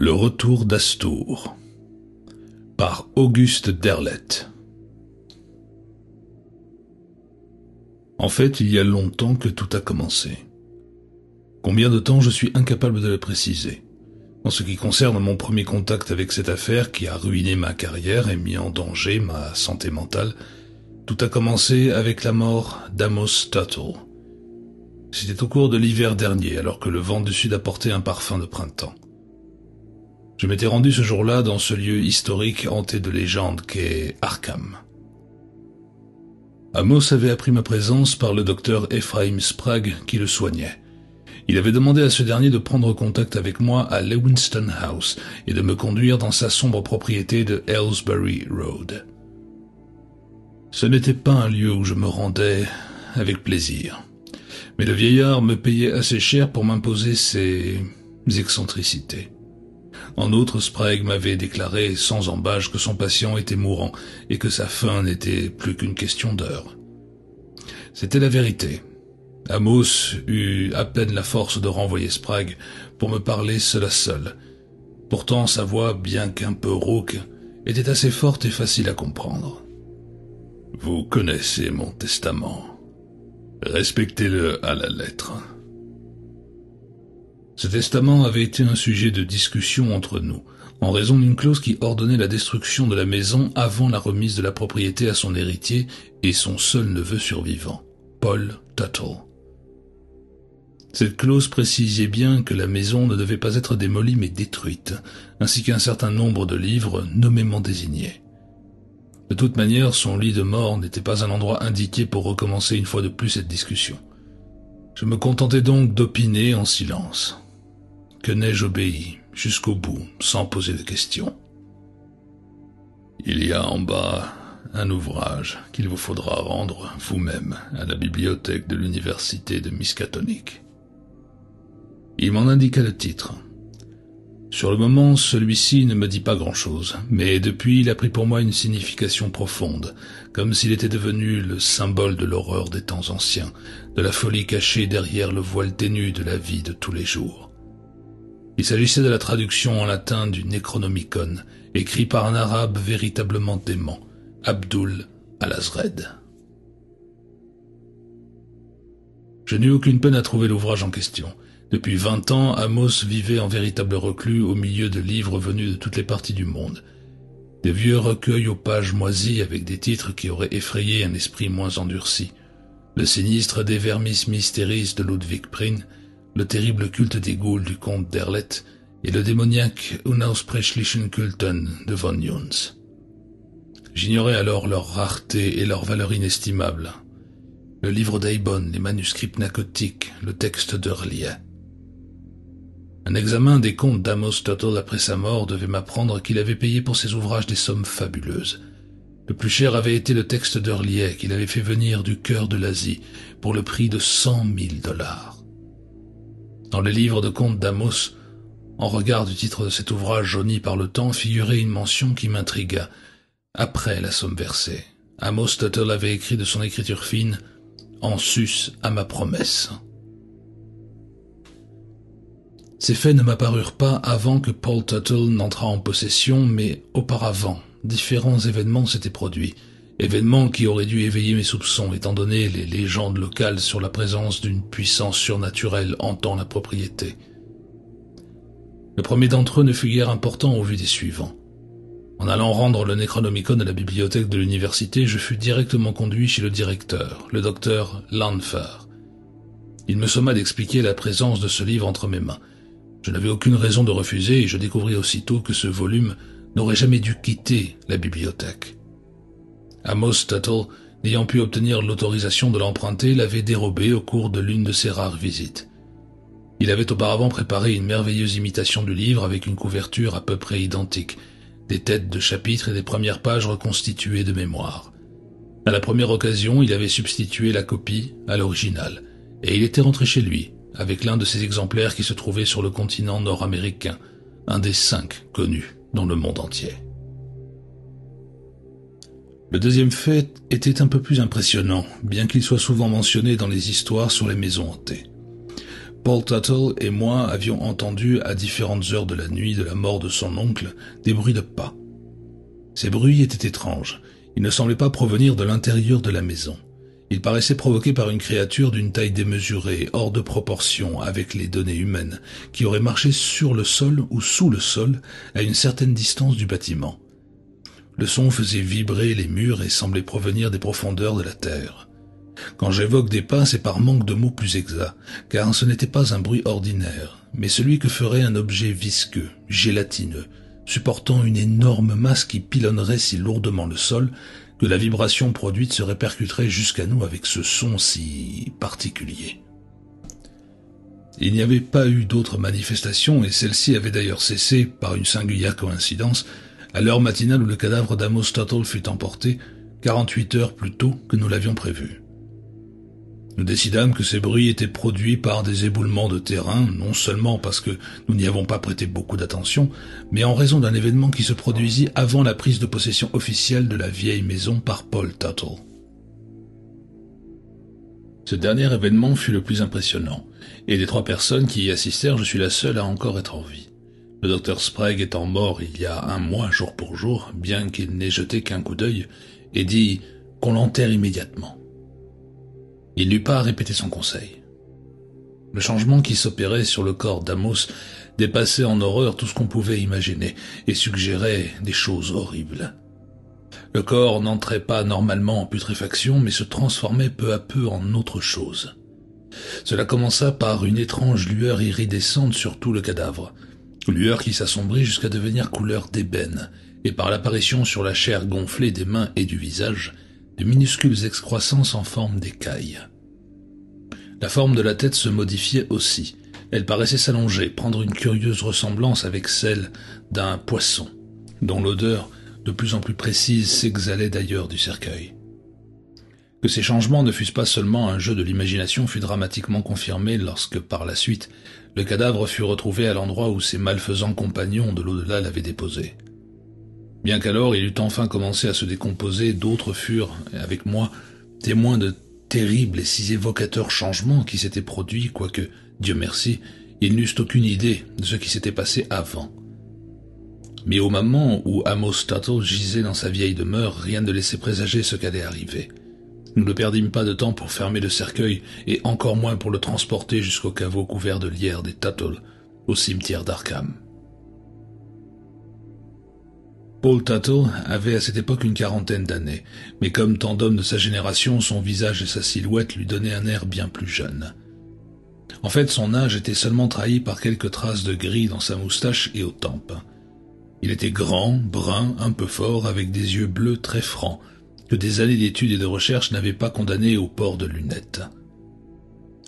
Le retour d'Astour par Auguste Derlet. En fait, il y a longtemps que tout a commencé. Combien de temps, je suis incapable de le préciser. En ce qui concerne mon premier contact avec cette affaire qui a ruiné ma carrière et mis en danger ma santé mentale, tout a commencé avec la mort d'Amos Tuttle. C'était au cours de l'hiver dernier, alors que le vent du sud apportait un parfum de printemps. Je m'étais rendu ce jour-là dans ce lieu historique hanté de légendes qu'est Arkham. Amos avait appris ma présence par le docteur Ephraim Sprague qui le soignait. Il avait demandé à ce dernier de prendre contact avec moi à Lewiston House et de me conduire dans sa sombre propriété de Aylesbury Road. Ce n'était pas un lieu où je me rendais avec plaisir, mais le vieillard me payait assez cher pour m'imposer ses excentricités. En outre, Sprague m'avait déclaré sans embâche que son patient était mourant et que sa fin n'était plus qu'une question d'heure. C'était la vérité. Amos eut à peine la force de renvoyer Sprague pour me parler seul à seul. Pourtant, sa voix, bien qu'un peu rauque, était assez forte et facile à comprendre. « Vous connaissez mon testament. Respectez-le à la lettre. » Ce testament avait été un sujet de discussion entre nous, en raison d'une clause qui ordonnait la destruction de la maison avant la remise de la propriété à son héritier et son seul neveu survivant, Paul Tuttle. Cette clause précisait bien que la maison ne devait pas être démolie mais détruite, ainsi qu'un certain nombre de livres nommément désignés. De toute manière, son lit de mort n'était pas un endroit indiqué pour recommencer une fois de plus cette discussion. Je me contentais donc d'opiner en silence. Que n'ai-je obéi jusqu'au bout, sans poser de questions. Il y a en bas un ouvrage qu'il vous faudra rendre vous-même à la bibliothèque de l'université de Miskatonic. Il m'en indiqua le titre. Sur le moment, celui-ci ne me dit pas grand-chose, mais depuis il a pris pour moi une signification profonde, comme s'il était devenu le symbole de l'horreur des temps anciens, de la folie cachée derrière le voile ténu de la vie de tous les jours. Il s'agissait de la traduction en latin du Necronomicon, écrit par un arabe véritablement dément, Abdul al-Azred. Je n'eus aucune peine à trouver l'ouvrage en question. Depuis 20 ans, Amos vivait en véritable reclus au milieu de livres venus de toutes les parties du monde. Des vieux recueils aux pages moisies avec des titres qui auraient effrayé un esprit moins endurci. Le sinistre des Vermis Mysteries de Ludwig Prien, le terrible culte des ghouls du comte Derlet et le démoniaque Unausprechlichen Kulten de von Juns. J'ignorais alors leur rareté et leur valeur inestimable. Le livre d'Eibon, les manuscrits pnacotiques, le texte d'Hurlier. Un examen des comptes d'Amos Tuttle après sa mort devait m'apprendre qu'il avait payé pour ses ouvrages des sommes fabuleuses. Le plus cher avait été le texte d'Hurlier qu'il avait fait venir du cœur de l'Asie pour le prix de $100,000. Dans les livres de comptes d'Amos, en regard du titre de cet ouvrage jauni par le temps, figurait une mention qui m'intrigua. Après la somme versée, Amos Tuttle avait écrit de son écriture fine « En sus à ma promesse ». Ces faits ne m'apparurent pas avant que Paul Tuttle n'entrât en possession, mais auparavant, différents événements s'étaient produits. Événements qui auraient dû éveiller mes soupçons, étant donné les légendes locales sur la présence d'une puissance surnaturelle hantant la propriété. Le premier d'entre eux ne fut guère important au vu des suivants. En allant rendre le Necronomicon à la bibliothèque de l'université, je fus directement conduit chez le directeur, le docteur Lanfer. Il me somma d'expliquer la présence de ce livre entre mes mains. Je n'avais aucune raison de refuser et je découvris aussitôt que ce volume n'aurait jamais dû quitter la bibliothèque. Amos Tuttle, n'ayant pu obtenir l'autorisation de l'emprunter, l'avait dérobé au cours de l'une de ses rares visites. Il avait auparavant préparé une merveilleuse imitation du livre avec une couverture à peu près identique, des têtes de chapitres et des premières pages reconstituées de mémoire. À la première occasion, il avait substitué la copie à l'original, et il était rentré chez lui, avec l'un de ces exemplaires qui se trouvait sur le continent nord-américain, un des 5 connus dans le monde entier. Le deuxième fait était un peu plus impressionnant, bien qu'il soit souvent mentionné dans les histoires sur les maisons hantées. Paul Tuttle et moi avions entendu à différentes heures de la nuit de la mort de son oncle des bruits de pas. Ces bruits étaient étranges. Ils ne semblaient pas provenir de l'intérieur de la maison. Ils paraissaient provoqués par une créature d'une taille démesurée, hors de proportion avec les données humaines, qui aurait marché sur le sol ou sous le sol à une certaine distance du bâtiment. Le son faisait vibrer les murs et semblait provenir des profondeurs de la terre. Quand j'évoque des pas, c'est par manque de mots plus exacts, car ce n'était pas un bruit ordinaire, mais celui que ferait un objet visqueux, gélatineux, supportant une énorme masse qui pilonnerait si lourdement le sol que la vibration produite se répercuterait jusqu'à nous avec ce son si particulier. Il n'y avait pas eu d'autres manifestations et celle-ci avait d'ailleurs cessé, par une singulière coïncidence, à l'heure matinale où le cadavre d'Amos Tuttle fut emporté, 48 heures plus tôt que nous l'avions prévu. Nous décidâmes que ces bruits étaient produits par des éboulements de terrain, non seulement parce que nous n'y avons pas prêté beaucoup d'attention, mais en raison d'un événement qui se produisit avant la prise de possession officielle de la vieille maison par Paul Tuttle. Ce dernier événement fut le plus impressionnant, et des 3 personnes qui y assistèrent, je suis la seule à encore être en vie. Le docteur Sprague étant mort il y a 1 mois, jour pour jour, bien qu'il n'ait jeté qu'un coup d'œil, et dit qu'on l'enterre immédiatement. Il n'eut pas à répéter son conseil. Le changement qui s'opérait sur le corps d'Amos dépassait en horreur tout ce qu'on pouvait imaginer et suggérait des choses horribles. Le corps n'entrait pas normalement en putréfaction, mais se transformait peu à peu en autre chose. Cela commença par une étrange lueur iridescente sur tout le cadavre, lueur qui s'assombrit jusqu'à devenir couleur d'ébène, et par l'apparition sur la chair gonflée des mains et du visage, de minuscules excroissances en forme d'écailles. La forme de la tête se modifiait aussi. Elle paraissait s'allonger, prendre une curieuse ressemblance avec celle d'un poisson, dont l'odeur, de plus en plus précise, s'exhalait d'ailleurs du cercueil. Que ces changements ne fussent pas seulement un jeu de l'imagination fut dramatiquement confirmé lorsque, par la suite, le cadavre fut retrouvé à l'endroit où ses malfaisants compagnons de l'au-delà l'avaient déposé. Bien qu'alors il eût enfin commencé à se décomposer, d'autres furent, avec moi, témoins de terribles et si évocateurs changements qui s'étaient produits, quoique, Dieu merci, ils n'eussent aucune idée de ce qui s'était passé avant. Mais au moment où Amos Tuttle gisait dans sa vieille demeure, rien ne laissait présager ce qu'allait arriver. Nous ne perdîmes pas de temps pour fermer le cercueil, et encore moins pour le transporter jusqu'au caveau couvert de lierre des Tuttle, au cimetière d'Arkham. Paul Tuttle avait à cette époque une 40aine d'années, mais comme tant d'hommes de sa génération, son visage et sa silhouette lui donnaient un air bien plus jeune. En fait, son âge était seulement trahi par quelques traces de gris dans sa moustache et aux tempes. Il était grand, brun, un peu fort, avec des yeux bleus très francs, que des années d'études et de recherche n'avaient pas condamné au port de lunettes.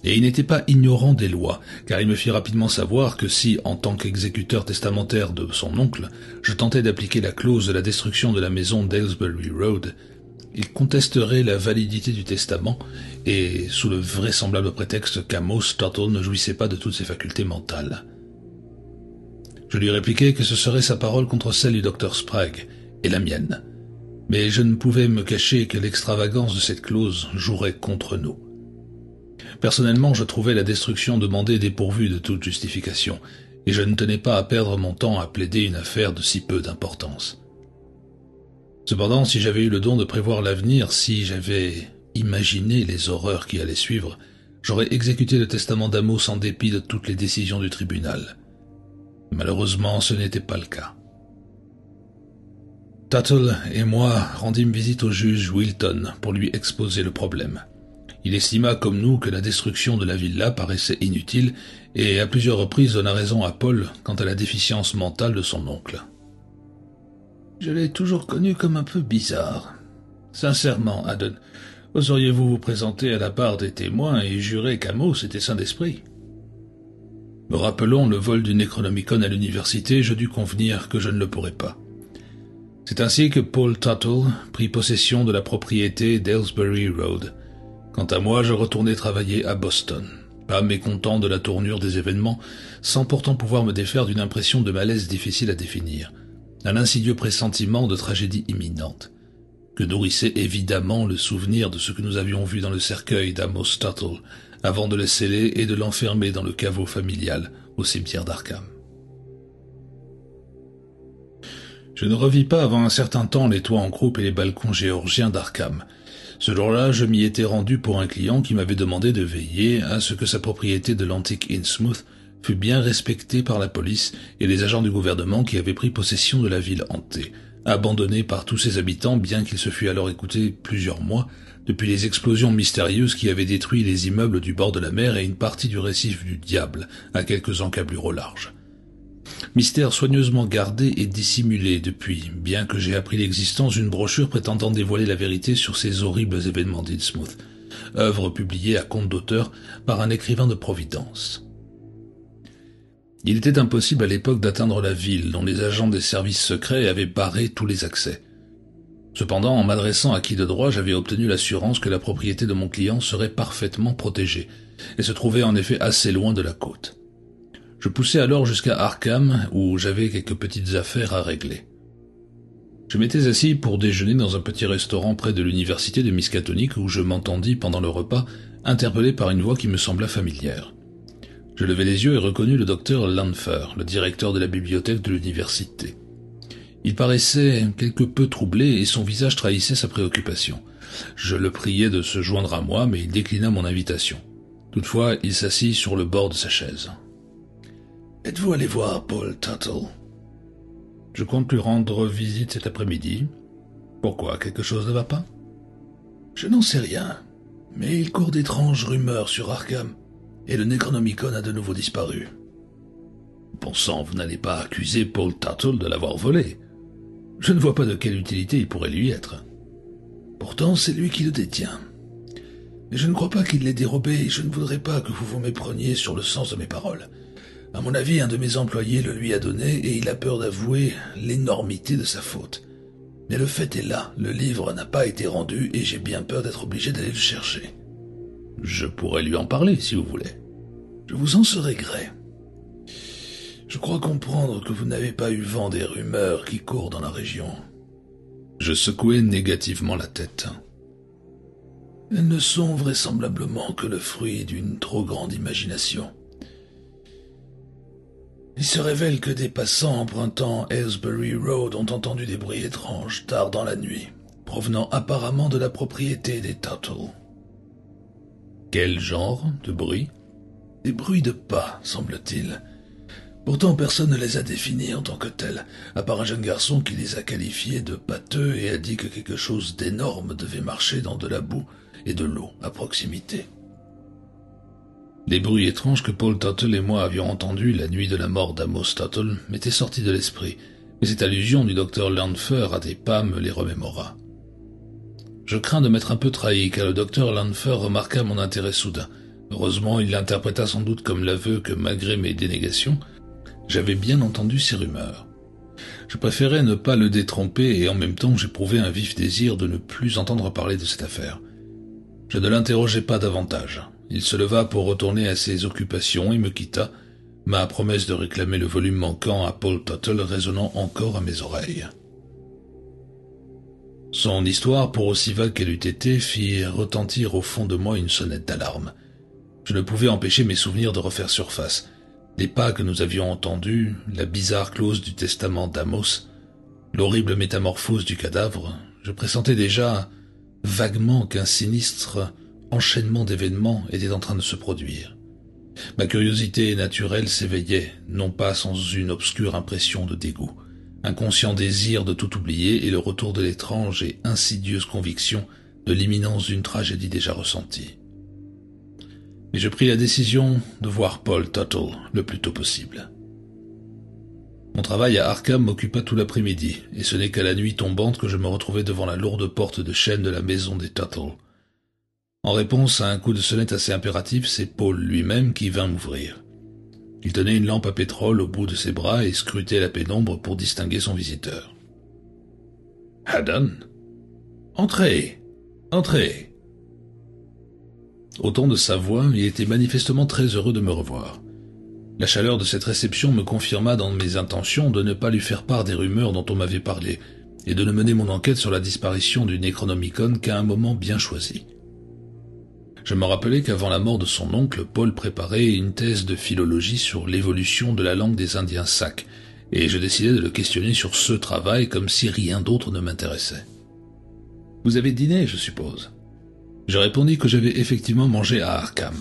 Et il n'était pas ignorant des lois, car il me fit rapidement savoir que si, en tant qu'exécuteur testamentaire de son oncle, je tentais d'appliquer la clause de la destruction de la maison d'Aylesbury Road, il contesterait la validité du testament, et sous le vraisemblable prétexte qu'Amos Tuttle ne jouissait pas de toutes ses facultés mentales. Je lui répliquai que ce serait sa parole contre celle du docteur Sprague, et la mienne, mais je ne pouvais me cacher que l'extravagance de cette clause jouerait contre nous. Personnellement, je trouvais la destruction demandée dépourvue de toute justification, et je ne tenais pas à perdre mon temps à plaider une affaire de si peu d'importance. Cependant, si j'avais eu le don de prévoir l'avenir, si j'avais imaginé les horreurs qui allaient suivre, j'aurais exécuté le testament d'Amos en dépit de toutes les décisions du tribunal. Malheureusement, ce n'était pas le cas. Tuttle et moi rendîmes visite au juge Wilton pour lui exposer le problème. Il estima comme nous que la destruction de la villa paraissait inutile et à plusieurs reprises donna raison à Paul quant à la déficience mentale de son oncle. Je l'ai toujours connu comme un peu bizarre. Sincèrement, Haddon, oseriez-vous vous présenter à la barre des témoins et jurer qu'Amos était sain d'esprit? Me rappelant le vol du Necronomicon à l'université, je dus convenir que je ne le pourrais pas. C'est ainsi que Paul Tuttle prit possession de la propriété d'Aylesbury Road. Quant à moi, je retournai travailler à Boston, pas mécontent de la tournure des événements, sans pourtant pouvoir me défaire d'une impression de malaise difficile à définir, un insidieux pressentiment de tragédie imminente, que nourrissait évidemment le souvenir de ce que nous avions vu dans le cercueil d'Amos Tuttle, avant de le sceller et de l'enfermer dans le caveau familial au cimetière d'Arkham. Je ne revis pas avant un certain temps les toits en croupe et les balcons géorgiens d'Arkham. Ce jour-là, je m'y étais rendu pour un client qui m'avait demandé de veiller à ce que sa propriété de l'antique Innsmouth fût bien respectée par la police et les agents du gouvernement qui avaient pris possession de la ville hantée, abandonnée par tous ses habitants bien qu'il se fût alors écoulé plusieurs mois depuis les explosions mystérieuses qui avaient détruit les immeubles du bord de la mer et une partie du récif du Diable à quelques encablures au large. Mystère soigneusement gardé et dissimulé depuis, bien que j'ai appris l'existence d'une brochure prétendant dévoiler la vérité sur ces horribles événements d'Innsmouth, œuvre publiée à compte d'auteur par un écrivain de Providence. Il était impossible à l'époque d'atteindre la ville, dont les agents des services secrets avaient barré tous les accès. Cependant, en m'adressant à qui de droit, j'avais obtenu l'assurance que la propriété de mon client serait parfaitement protégée, et se trouvait en effet assez loin de la côte. Je poussai alors jusqu'à Arkham, où j'avais quelques petites affaires à régler. Je m'étais assis pour déjeuner dans un petit restaurant près de l'université de Miskatonic, où je m'entendis, pendant le repas, interpellé par une voix qui me sembla familière. Je levai les yeux et reconnus le docteur Lanfer, le directeur de la bibliothèque de l'université. Il paraissait quelque peu troublé et son visage trahissait sa préoccupation. Je le priai de se joindre à moi, mais il déclina mon invitation. Toutefois, il s'assit sur le bord de sa chaise. « Êtes-vous allé voir Paul Tuttle ?»« Je compte lui rendre visite cet après-midi. Pourquoi, quelque chose ne va pas ?»« Je n'en sais rien, mais il court d'étranges rumeurs sur Arkham, et le Necronomicon a de nouveau disparu. » « Bon sang, vous n'allez pas accuser Paul Tuttle de l'avoir volé. Je ne vois pas de quelle utilité il pourrait lui être. Pourtant, c'est lui qui le détient. Mais je ne crois pas qu'il l'ait dérobé et je ne voudrais pas que vous vous mépreniez sur le sens de mes paroles. À mon avis, un de mes employés le lui a donné et il a peur d'avouer l'énormité de sa faute. Mais le fait est là, le livre n'a pas été rendu et j'ai bien peur d'être obligé d'aller le chercher. Je pourrais lui en parler, si vous voulez. Je vous en serai gré. Je crois comprendre que vous n'avez pas eu vent des rumeurs qui courent dans la région. Je secouai négativement la tête. Elles ne sont vraisemblablement que le fruit d'une trop grande imagination. Il se révèle que des passants empruntant Aylesbury Road ont entendu des bruits étranges tard dans la nuit, provenant apparemment de la propriété des Tuttle. Quel genre de bruit? Des bruits de pas, semble-t-il. Pourtant, personne ne les a définis en tant que tels, à part un jeune garçon qui les a qualifiés de pâteux et a dit que quelque chose d'énorme devait marcher dans de la boue et de l'eau à proximité. Les bruits étranges que Paul Tuttle et moi avions entendus la nuit de la mort d'Amos Tuttle m'étaient sortis de l'esprit, mais cette allusion du docteur Lanfer à des pas me les remémora. Je crains de m'être un peu trahi, car le docteur Lanfer remarqua mon intérêt soudain. Heureusement, il l'interpréta sans doute comme l'aveu que, malgré mes dénégations, j'avais bien entendu ces rumeurs. Je préférais ne pas le détromper et en même temps j'éprouvais un vif désir de ne plus entendre parler de cette affaire. Je ne l'interrogeai pas davantage. Il se leva pour retourner à ses occupations et me quitta, ma promesse de réclamer le volume manquant à Paul Tuttle résonnant encore à mes oreilles. Son histoire, pour aussi vague qu'elle eût été, fit retentir au fond de moi une sonnette d'alarme. Je ne pouvais empêcher mes souvenirs de refaire surface. Les pas que nous avions entendus, la bizarre clause du testament d'Amos, l'horrible métamorphose du cadavre, je pressentais déjà vaguement qu'un sinistre enchaînement d'événements était en train de se produire. Ma curiosité naturelle s'éveillait, non pas sans une obscure impression de dégoût, un conscient désir de tout oublier et le retour de l'étrange et insidieuse conviction de l'imminence d'une tragédie déjà ressentie. Et je pris la décision de voir Paul Tuttle le plus tôt possible. Mon travail à Arkham m'occupa tout l'après-midi, et ce n'est qu'à la nuit tombante que je me retrouvai devant la lourde porte de chêne de la maison des Tuttle. En réponse à un coup de sonnette assez impératif, c'est Paul lui-même qui vint m'ouvrir. Il tenait une lampe à pétrole au bout de ses bras et scrutait la pénombre pour distinguer son visiteur. « Haddon ?»« Entrez, entrez !» Au ton de sa voix, il était manifestement très heureux de me revoir. La chaleur de cette réception me confirma dans mes intentions de ne pas lui faire part des rumeurs dont on m'avait parlé, et de ne mener mon enquête sur la disparition du Necronomicon qu'à un moment bien choisi. Je me rappelais qu'avant la mort de son oncle, Paul préparait une thèse de philologie sur l'évolution de la langue des Indiens Sacs, et je décidai de le questionner sur ce travail comme si rien d'autre ne m'intéressait. « Vous avez dîné, je suppose ?» Je répondis que j'avais effectivement mangé à Arkham.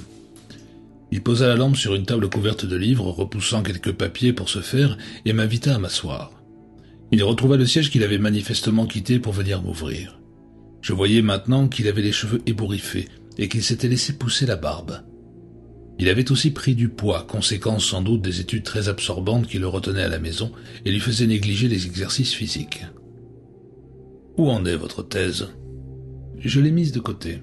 Il posa la lampe sur une table couverte de livres, repoussant quelques papiers pour ce faire, et m'invita à m'asseoir. Il retrouva le siège qu'il avait manifestement quitté pour venir m'ouvrir. Je voyais maintenant qu'il avait les cheveux ébouriffés et qu'il s'était laissé pousser la barbe. Il avait aussi pris du poids, conséquence sans doute des études très absorbantes qui le retenaient à la maison et lui faisaient négliger les exercices physiques. « Où en est votre thèse ?» ?»« Je l'ai mise de côté.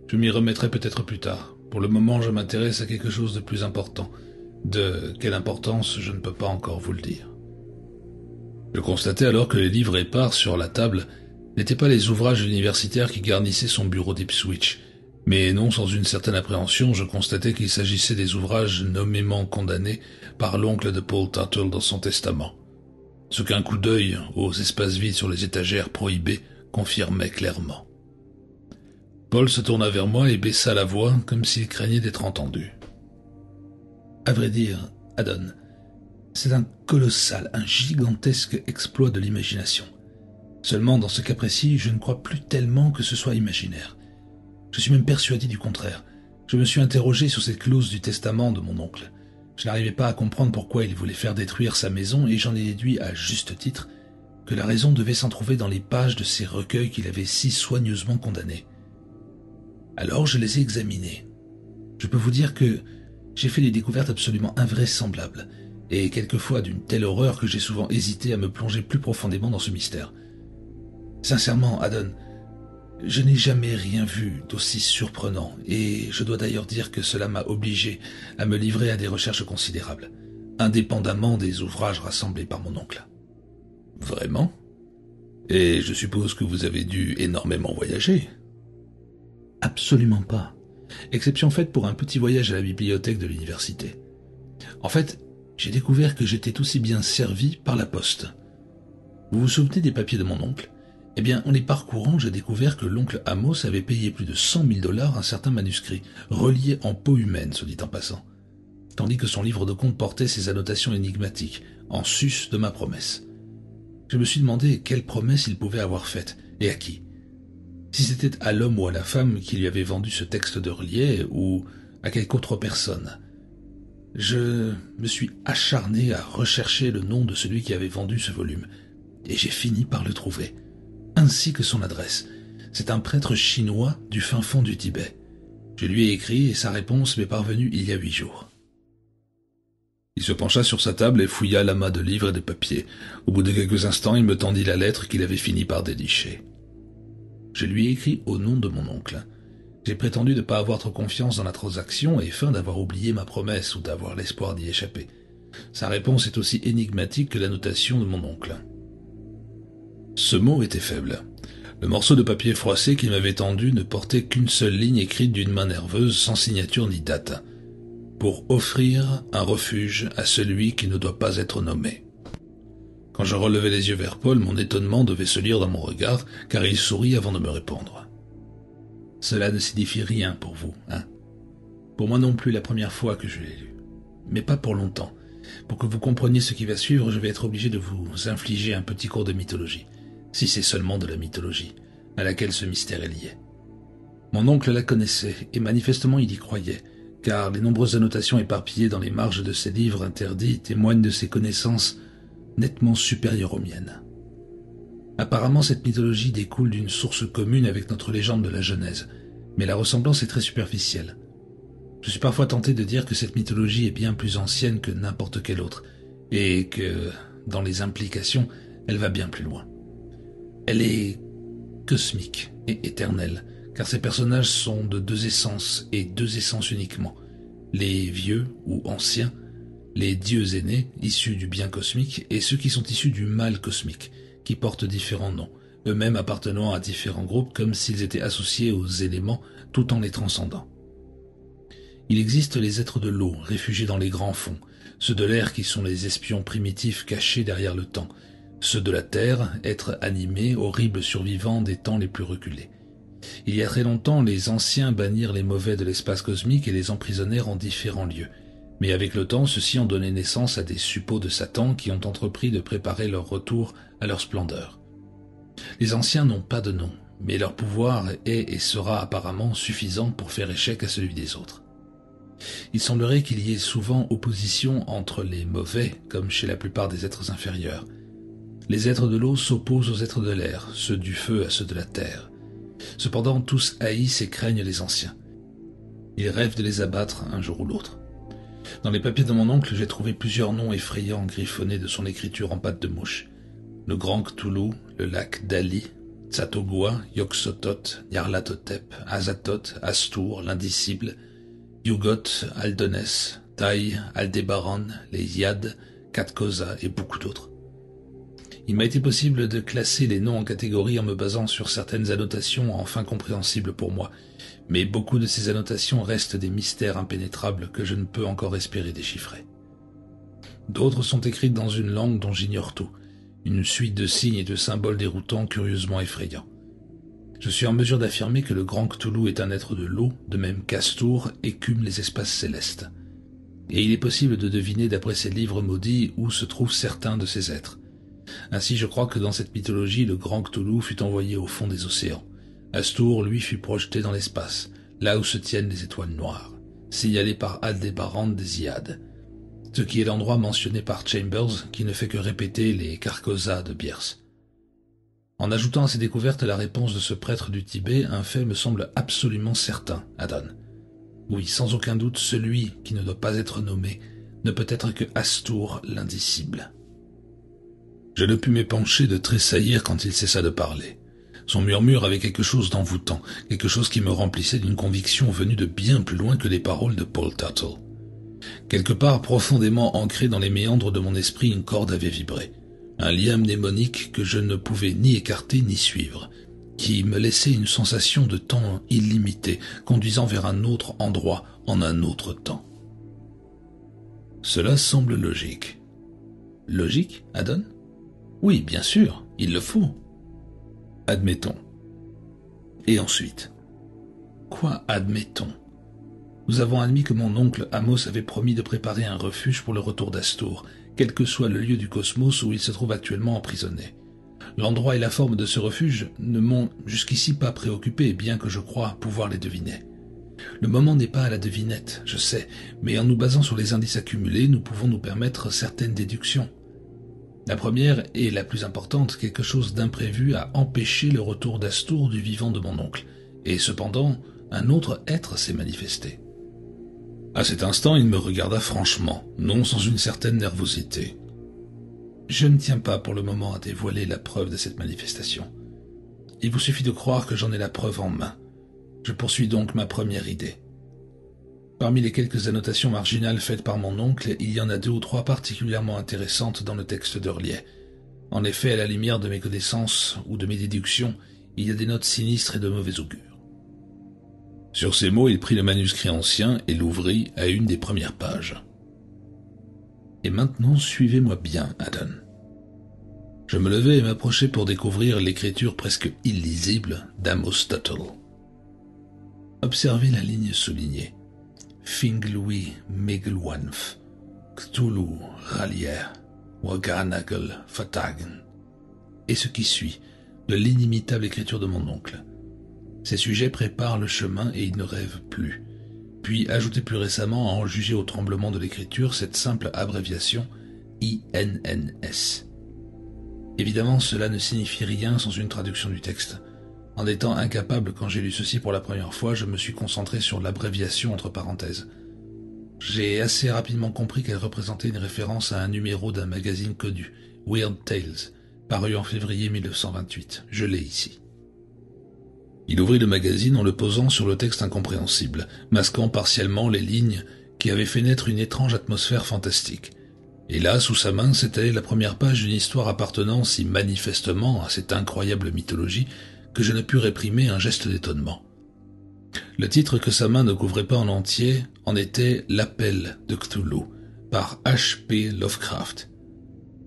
Je m'y remettrai peut-être plus tard. Pour le moment, je m'intéresse à quelque chose de plus important. De quelle importance, je ne peux pas encore vous le dire. » Je constatai alors que les livres épars sur la table n'étaient pas les ouvrages universitaires qui garnissaient son bureau d'Ipswich, mais non sans une certaine appréhension, je constatai qu'il s'agissait des ouvrages nommément condamnés par l'oncle de Paul Tuttle dans son testament, ce qu'un coup d'œil aux espaces vides sur les étagères prohibées confirmait clairement. Paul se tourna vers moi et baissa la voix comme s'il craignait d'être entendu. « À vrai dire, Haddon, c'est un colossal, un gigantesque exploit de l'imagination. Seulement, dans ce cas précis, je ne crois plus tellement que ce soit imaginaire. Je suis même persuadé du contraire. Je me suis interrogé sur cette clause du testament de mon oncle. Je n'arrivais pas à comprendre pourquoi il voulait faire détruire sa maison et j'en ai déduit, à juste titre, que la raison devait s'en trouver dans les pages de ces recueils qu'il avait si soigneusement condamnés. Alors je les ai examinés. Je peux vous dire que j'ai fait des découvertes absolument invraisemblables, et quelquefois d'une telle horreur que j'ai souvent hésité à me plonger plus profondément dans ce mystère. Sincèrement, Haddon, je n'ai jamais rien vu d'aussi surprenant, et je dois d'ailleurs dire que cela m'a obligé à me livrer à des recherches considérables, indépendamment des ouvrages rassemblés par mon oncle. Vraiment ? Et je suppose que vous avez dû énormément voyager ? Absolument pas. Exception faite pour un petit voyage à la bibliothèque de l'université. En fait, j'ai découvert que j'étais aussi bien servi par la poste. Vous vous souvenez des papiers de mon oncle ? Eh bien, en les parcourant, j'ai découvert que l'oncle Amos avait payé plus de $100 000 un certain manuscrit, relié en peau humaine, soit dit en passant, tandis que son livre de compte portait ses annotations énigmatiques, en sus de ma promesse. Je me suis demandé quelle promesse il pouvait avoir faite, et à qui. Si c'était à l'homme ou à la femme qui lui avait vendu ce texte de relié, ou à quelque autre personne. Je me suis acharné à rechercher le nom de celui qui avait vendu ce volume, et j'ai fini par le trouver, ainsi que son adresse. C'est un prêtre chinois du fin fond du Tibet. Je lui ai écrit et sa réponse m'est parvenue il y a 8 jours. Il se pencha sur sa table et fouilla l'amas de livres et de papiers. Au bout de quelques instants, il me tendit la lettre qu'il avait fini par dénicher. Je lui ai écrit au nom de mon oncle. J'ai prétendu ne pas avoir trop confiance dans la transaction et feint d'avoir oublié ma promesse ou d'avoir l'espoir d'y échapper. Sa réponse est aussi énigmatique que la notation de mon oncle. Ce mot était faible. Le morceau de papier froissé qu'il m'avait tendu ne portait qu'une seule ligne écrite d'une main nerveuse sans signature ni date. Pour offrir un refuge à celui qui ne doit pas être nommé. Quand je relevai les yeux vers Paul, mon étonnement devait se lire dans mon regard, car il sourit avant de me répondre. « Cela ne signifie rien pour vous, hein ? Pour moi non plus la première fois que je l'ai lu. Mais pas pour longtemps. Pour que vous compreniez ce qui va suivre, je vais être obligé de vous infliger un petit cours de mythologie, si c'est seulement de la mythologie, à laquelle ce mystère est lié. Mon oncle la connaissait, et manifestement il y croyait, car les nombreuses annotations éparpillées dans les marges de ses livres interdits témoignent de ses connaissances nettement supérieures aux miennes. Apparemment, cette mythologie découle d'une source commune avec notre légende de la Genèse, mais la ressemblance est très superficielle. Je suis parfois tenté de dire que cette mythologie est bien plus ancienne que n'importe quelle autre, et que, dans les implications, elle va bien plus loin. Elle est cosmique et éternelle, car ces personnages sont de 2 essences, et 2 essences uniquement. Les vieux ou anciens, les dieux aînés, issus du bien cosmique, et ceux qui sont issus du mal cosmique, qui portent différents noms, eux-mêmes appartenant à différents groupes comme s'ils étaient associés aux éléments tout en les transcendant. Il existe les êtres de l'eau, réfugiés dans les grands fonds, ceux de l'air qui sont les espions primitifs cachés derrière le temps, ceux de la terre, êtres animés, horribles survivants des temps les plus reculés. Il y a très longtemps, les anciens bannirent les mauvais de l'espace cosmique et les emprisonnèrent en différents lieux. Mais avec le temps, ceux-ci ont donné naissance à des suppôts de Satan qui ont entrepris de préparer leur retour à leur splendeur. Les anciens n'ont pas de nom, mais leur pouvoir est et sera apparemment suffisant pour faire échec à celui des autres. Il semblerait qu'il y ait souvent opposition entre les mauvais, comme chez la plupart des êtres inférieurs. Les êtres de l'eau s'opposent aux êtres de l'air, ceux du feu à ceux de la terre. Cependant, tous haïssent et craignent les anciens. Ils rêvent de les abattre un jour ou l'autre. Dans les papiers de mon oncle, j'ai trouvé plusieurs noms effrayants griffonnés de son écriture en pattes de mouche. Le Grand Cthulhu, le lac Dali, Tsatogua, Yog-Sothoth, Nyarlathotep, Azathoth, Astur, l'Indicible, Yugoth, Aldonès, Tai, Aldébaran, les Yad, Katkosa et beaucoup d'autres. Il m'a été possible de classer les noms en catégories en me basant sur certaines annotations enfin compréhensibles pour moi, mais beaucoup de ces annotations restent des mystères impénétrables que je ne peux encore espérer déchiffrer. D'autres sont écrites dans une langue dont j'ignore tout, une suite de signes et de symboles déroutants curieusement effrayants. Je suis en mesure d'affirmer que le Grand Cthulhu est un être de l'eau, de même qu'Astur écume les espaces célestes. Et il est possible de deviner d'après ces livres maudits où se trouvent certains de ces êtres. Ainsi je crois que dans cette mythologie, le Grand Cthulhu fut envoyé au fond des océans. Astur, lui, fut projeté dans l'espace, là où se tiennent les étoiles noires, signalé par Aldébaran des Iades, ce qui est l'endroit mentionné par Chambers, qui ne fait que répéter les Carcosa de Bierce. En ajoutant à ces découvertes la réponse de ce prêtre du Tibet, un fait me semble absolument certain, Adon. Oui, sans aucun doute, celui qui ne doit pas être nommé ne peut être que Astur l'Indicible. Je ne pus m'épancher de tressaillir quand il cessa de parler. Son murmure avait quelque chose d'envoûtant, quelque chose qui me remplissait d'une conviction venue de bien plus loin que les paroles de Paul Tuttle. Quelque part profondément ancré dans les méandres de mon esprit, une corde avait vibré. Un lien mnémonique que je ne pouvais ni écarter ni suivre, qui me laissait une sensation de temps illimité, conduisant vers un autre endroit en un autre temps. Cela semble logique. Logique, Adon? Oui, bien sûr, il le faut. Admettons. Et ensuite? Quoi admettons? Nous avons admis que mon oncle Amos avait promis de préparer un refuge pour le retour d'Astur, quel que soit le lieu du cosmos où il se trouve actuellement emprisonné. L'endroit et la forme de ce refuge ne m'ont jusqu'ici pas préoccupé, bien que je croie pouvoir les deviner. Le moment n'est pas à la devinette, je sais, mais en nous basant sur les indices accumulés, nous pouvons nous permettre certaines déductions. La première, et la plus importante, quelque chose d'imprévu a empêché le retour d'Astur du vivant de mon oncle, et cependant, un autre être s'est manifesté. À cet instant, il me regarda franchement, non sans une certaine nervosité. Je ne tiens pas pour le moment à dévoiler la preuve de cette manifestation. Il vous suffit de croire que j'en ai la preuve en main. Je poursuis donc ma première idée. Parmi les quelques annotations marginales faites par mon oncle, il y en a 2 ou 3 particulièrement intéressantes dans le texte d'Hurlier. En effet, à la lumière de mes connaissances ou de mes déductions, il y a des notes sinistres et de mauvais augure. Sur ces mots, il prit le manuscrit ancien et l'ouvrit à une des premières pages. Et maintenant, suivez-moi bien, Adon. Je me levai et m'approchai pour découvrir l'écriture presque illisible d'Amos Tuttle. Observez la ligne soulignée. Finglui Megelwanf, Cthulhu Ralier, Waganagel Fatagen. Et ce qui suit, de l'inimitable écriture de mon oncle. Ces sujets préparent le chemin et ils ne rêvent plus. Puis ajoutez plus récemment, à en juger au tremblement de l'écriture, cette simple abréviation INNS. Évidemment, cela ne signifie rien sans une traduction du texte. En étant incapable quand j'ai lu ceci pour la première fois, je me suis concentré sur l'abréviation entre parenthèses. J'ai assez rapidement compris qu'elle représentait une référence à un numéro d'un magazine connu, Weird Tales, paru en février 1928. Je l'ai ici. Il ouvrit le magazine en le posant sur le texte incompréhensible, masquant partiellement les lignes qui avaient fait naître une étrange atmosphère fantastique. Et là, sous sa main, s'étalait la première page d'une histoire appartenant si manifestement à cette incroyable mythologie que je ne pus réprimer un geste d'étonnement. Le titre que sa main ne couvrait pas en entier en était « L'appel de Cthulhu » par H.P. Lovecraft.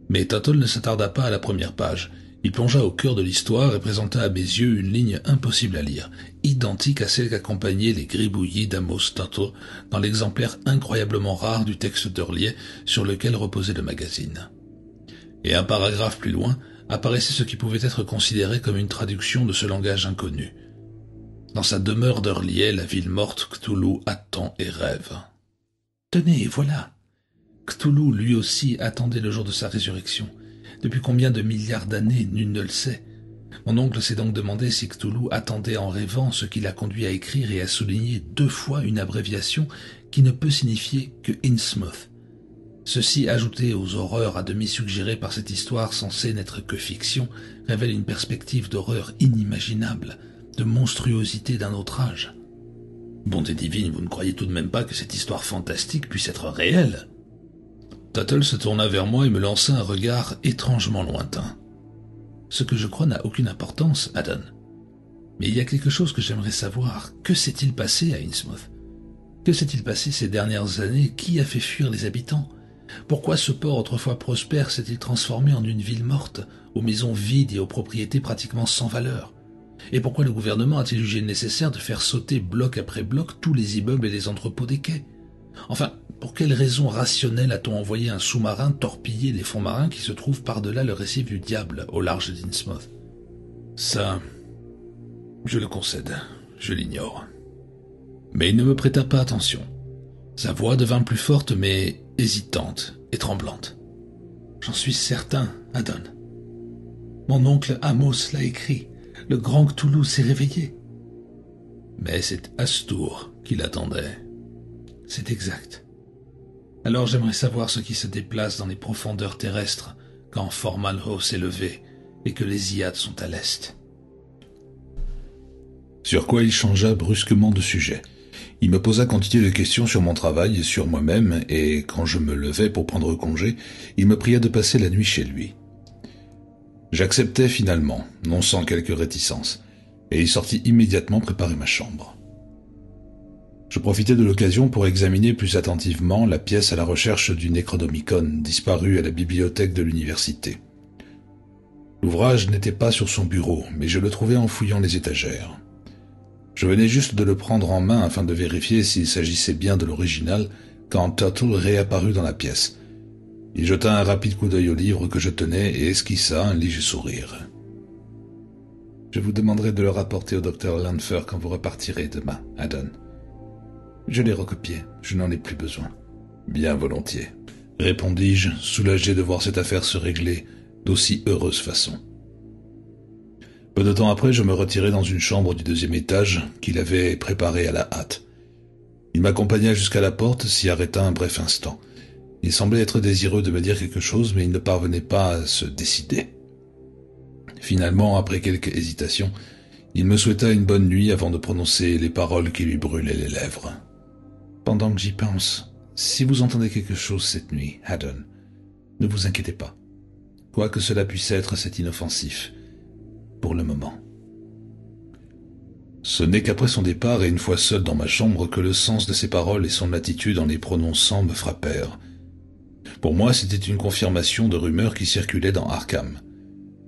Mais Tuttle ne s'attarda pas à la première page. Il plongea au cœur de l'histoire et présenta à mes yeux une ligne impossible à lire, identique à celle qu'accompagnaient les gribouillis d'Amos Tuttle dans l'exemplaire incroyablement rare du texte d'Hurley sur lequel reposait le magazine. Et un paragraphe plus loin apparaissait ce qui pouvait être considéré comme une traduction de ce langage inconnu. Dans sa demeure d'Hurley, la ville morte, Cthulhu attend et rêve. Tenez, voilà. Cthulhu, lui aussi, attendait le jour de sa résurrection. Depuis combien de milliards d'années, nul ne le sait. Mon oncle s'est donc demandé si Cthulhu attendait en rêvant, ce qui l'a conduit à écrire et à souligner 2 fois une abréviation qui ne peut signifier que Innsmouth. Ceci, ajouté aux horreurs à demi suggérées par cette histoire censée n'être que fiction, révèle une perspective d'horreur inimaginable, de monstruosité d'un autre âge. Bonté divine, vous ne croyez tout de même pas que cette histoire fantastique puisse être réelle ? Tuttle se tourna vers moi et me lança un regard étrangement lointain. Ce que je crois n'a aucune importance, Haddon. Mais il y a quelque chose que j'aimerais savoir. Que s'est-il passé à Innsmouth ? Que s'est-il passé ces dernières années ? Qui a fait fuir les habitants ? Pourquoi ce port autrefois prospère s'est-il transformé en une ville morte, aux maisons vides et aux propriétés pratiquement sans valeur ? Et pourquoi le gouvernement a-t-il jugé nécessaire de faire sauter bloc après bloc tous les immeubles et les entrepôts des quais ? Enfin, pour quelle raison rationnelle a-t-on envoyé un sous-marin torpiller les fonds marins qui se trouvent par-delà le récif du diable, au large d'Innsmouth ? Ça, je le concède, je l'ignore. Mais il ne me prêta pas attention. Sa voix devint plus forte, mais hésitante et tremblante. J'en suis certain, Haddon. Mon oncle Amos l'a écrit. Le grand Cthulhu s'est réveillé. Mais c'est Hastur qui l'attendait. C'est exact. Alors j'aimerais savoir ce qui se déplace dans les profondeurs terrestres quand Formalhaut s'est levé et que les Iades sont à l'est. Sur quoi il changea brusquement de sujet. Il me posa quantité de questions sur mon travail et sur moi-même, et quand je me levai pour prendre congé, il me pria de passer la nuit chez lui. J'acceptai finalement, non sans quelque réticence, et il sortit immédiatement préparer ma chambre. Je profitai de l'occasion pour examiner plus attentivement la pièce à la recherche du Necronomicon, disparu à la bibliothèque de l'université. L'ouvrage n'était pas sur son bureau, mais je le trouvai en fouillant les étagères. Je venais juste de le prendre en main afin de vérifier s'il s'agissait bien de l'original, quand Tuttle réapparut dans la pièce. Il jeta un rapide coup d'œil au livre que je tenais et esquissa un léger sourire. « Je vous demanderai de le rapporter au docteur Lanfer quand vous repartirez demain, Haddon. Je l'ai recopié, je n'en ai plus besoin. »« Bien volontiers, » répondis-je, soulagé de voir cette affaire se régler d'aussi heureuse façon. Peu de temps après, je me retirai dans une chambre du 2e étage qu'il avait préparée à la hâte. Il m'accompagna jusqu'à la porte, s'y arrêta un bref instant. Il semblait être désireux de me dire quelque chose, mais il ne parvenait pas à se décider. Finalement, après quelques hésitations, il me souhaita une bonne nuit avant de prononcer les paroles qui lui brûlaient les lèvres. « Pendant que j'y pense, si vous entendez quelque chose cette nuit, Haddon, ne vous inquiétez pas. Quoi que cela puisse être, c'est inoffensif. Pour le moment. » Ce n'est qu'après son départ et une fois seul dans ma chambre que le sens de ses paroles et son attitude en les prononçant me frappèrent. Pour moi, c'était une confirmation de rumeurs qui circulaient dans Arkham.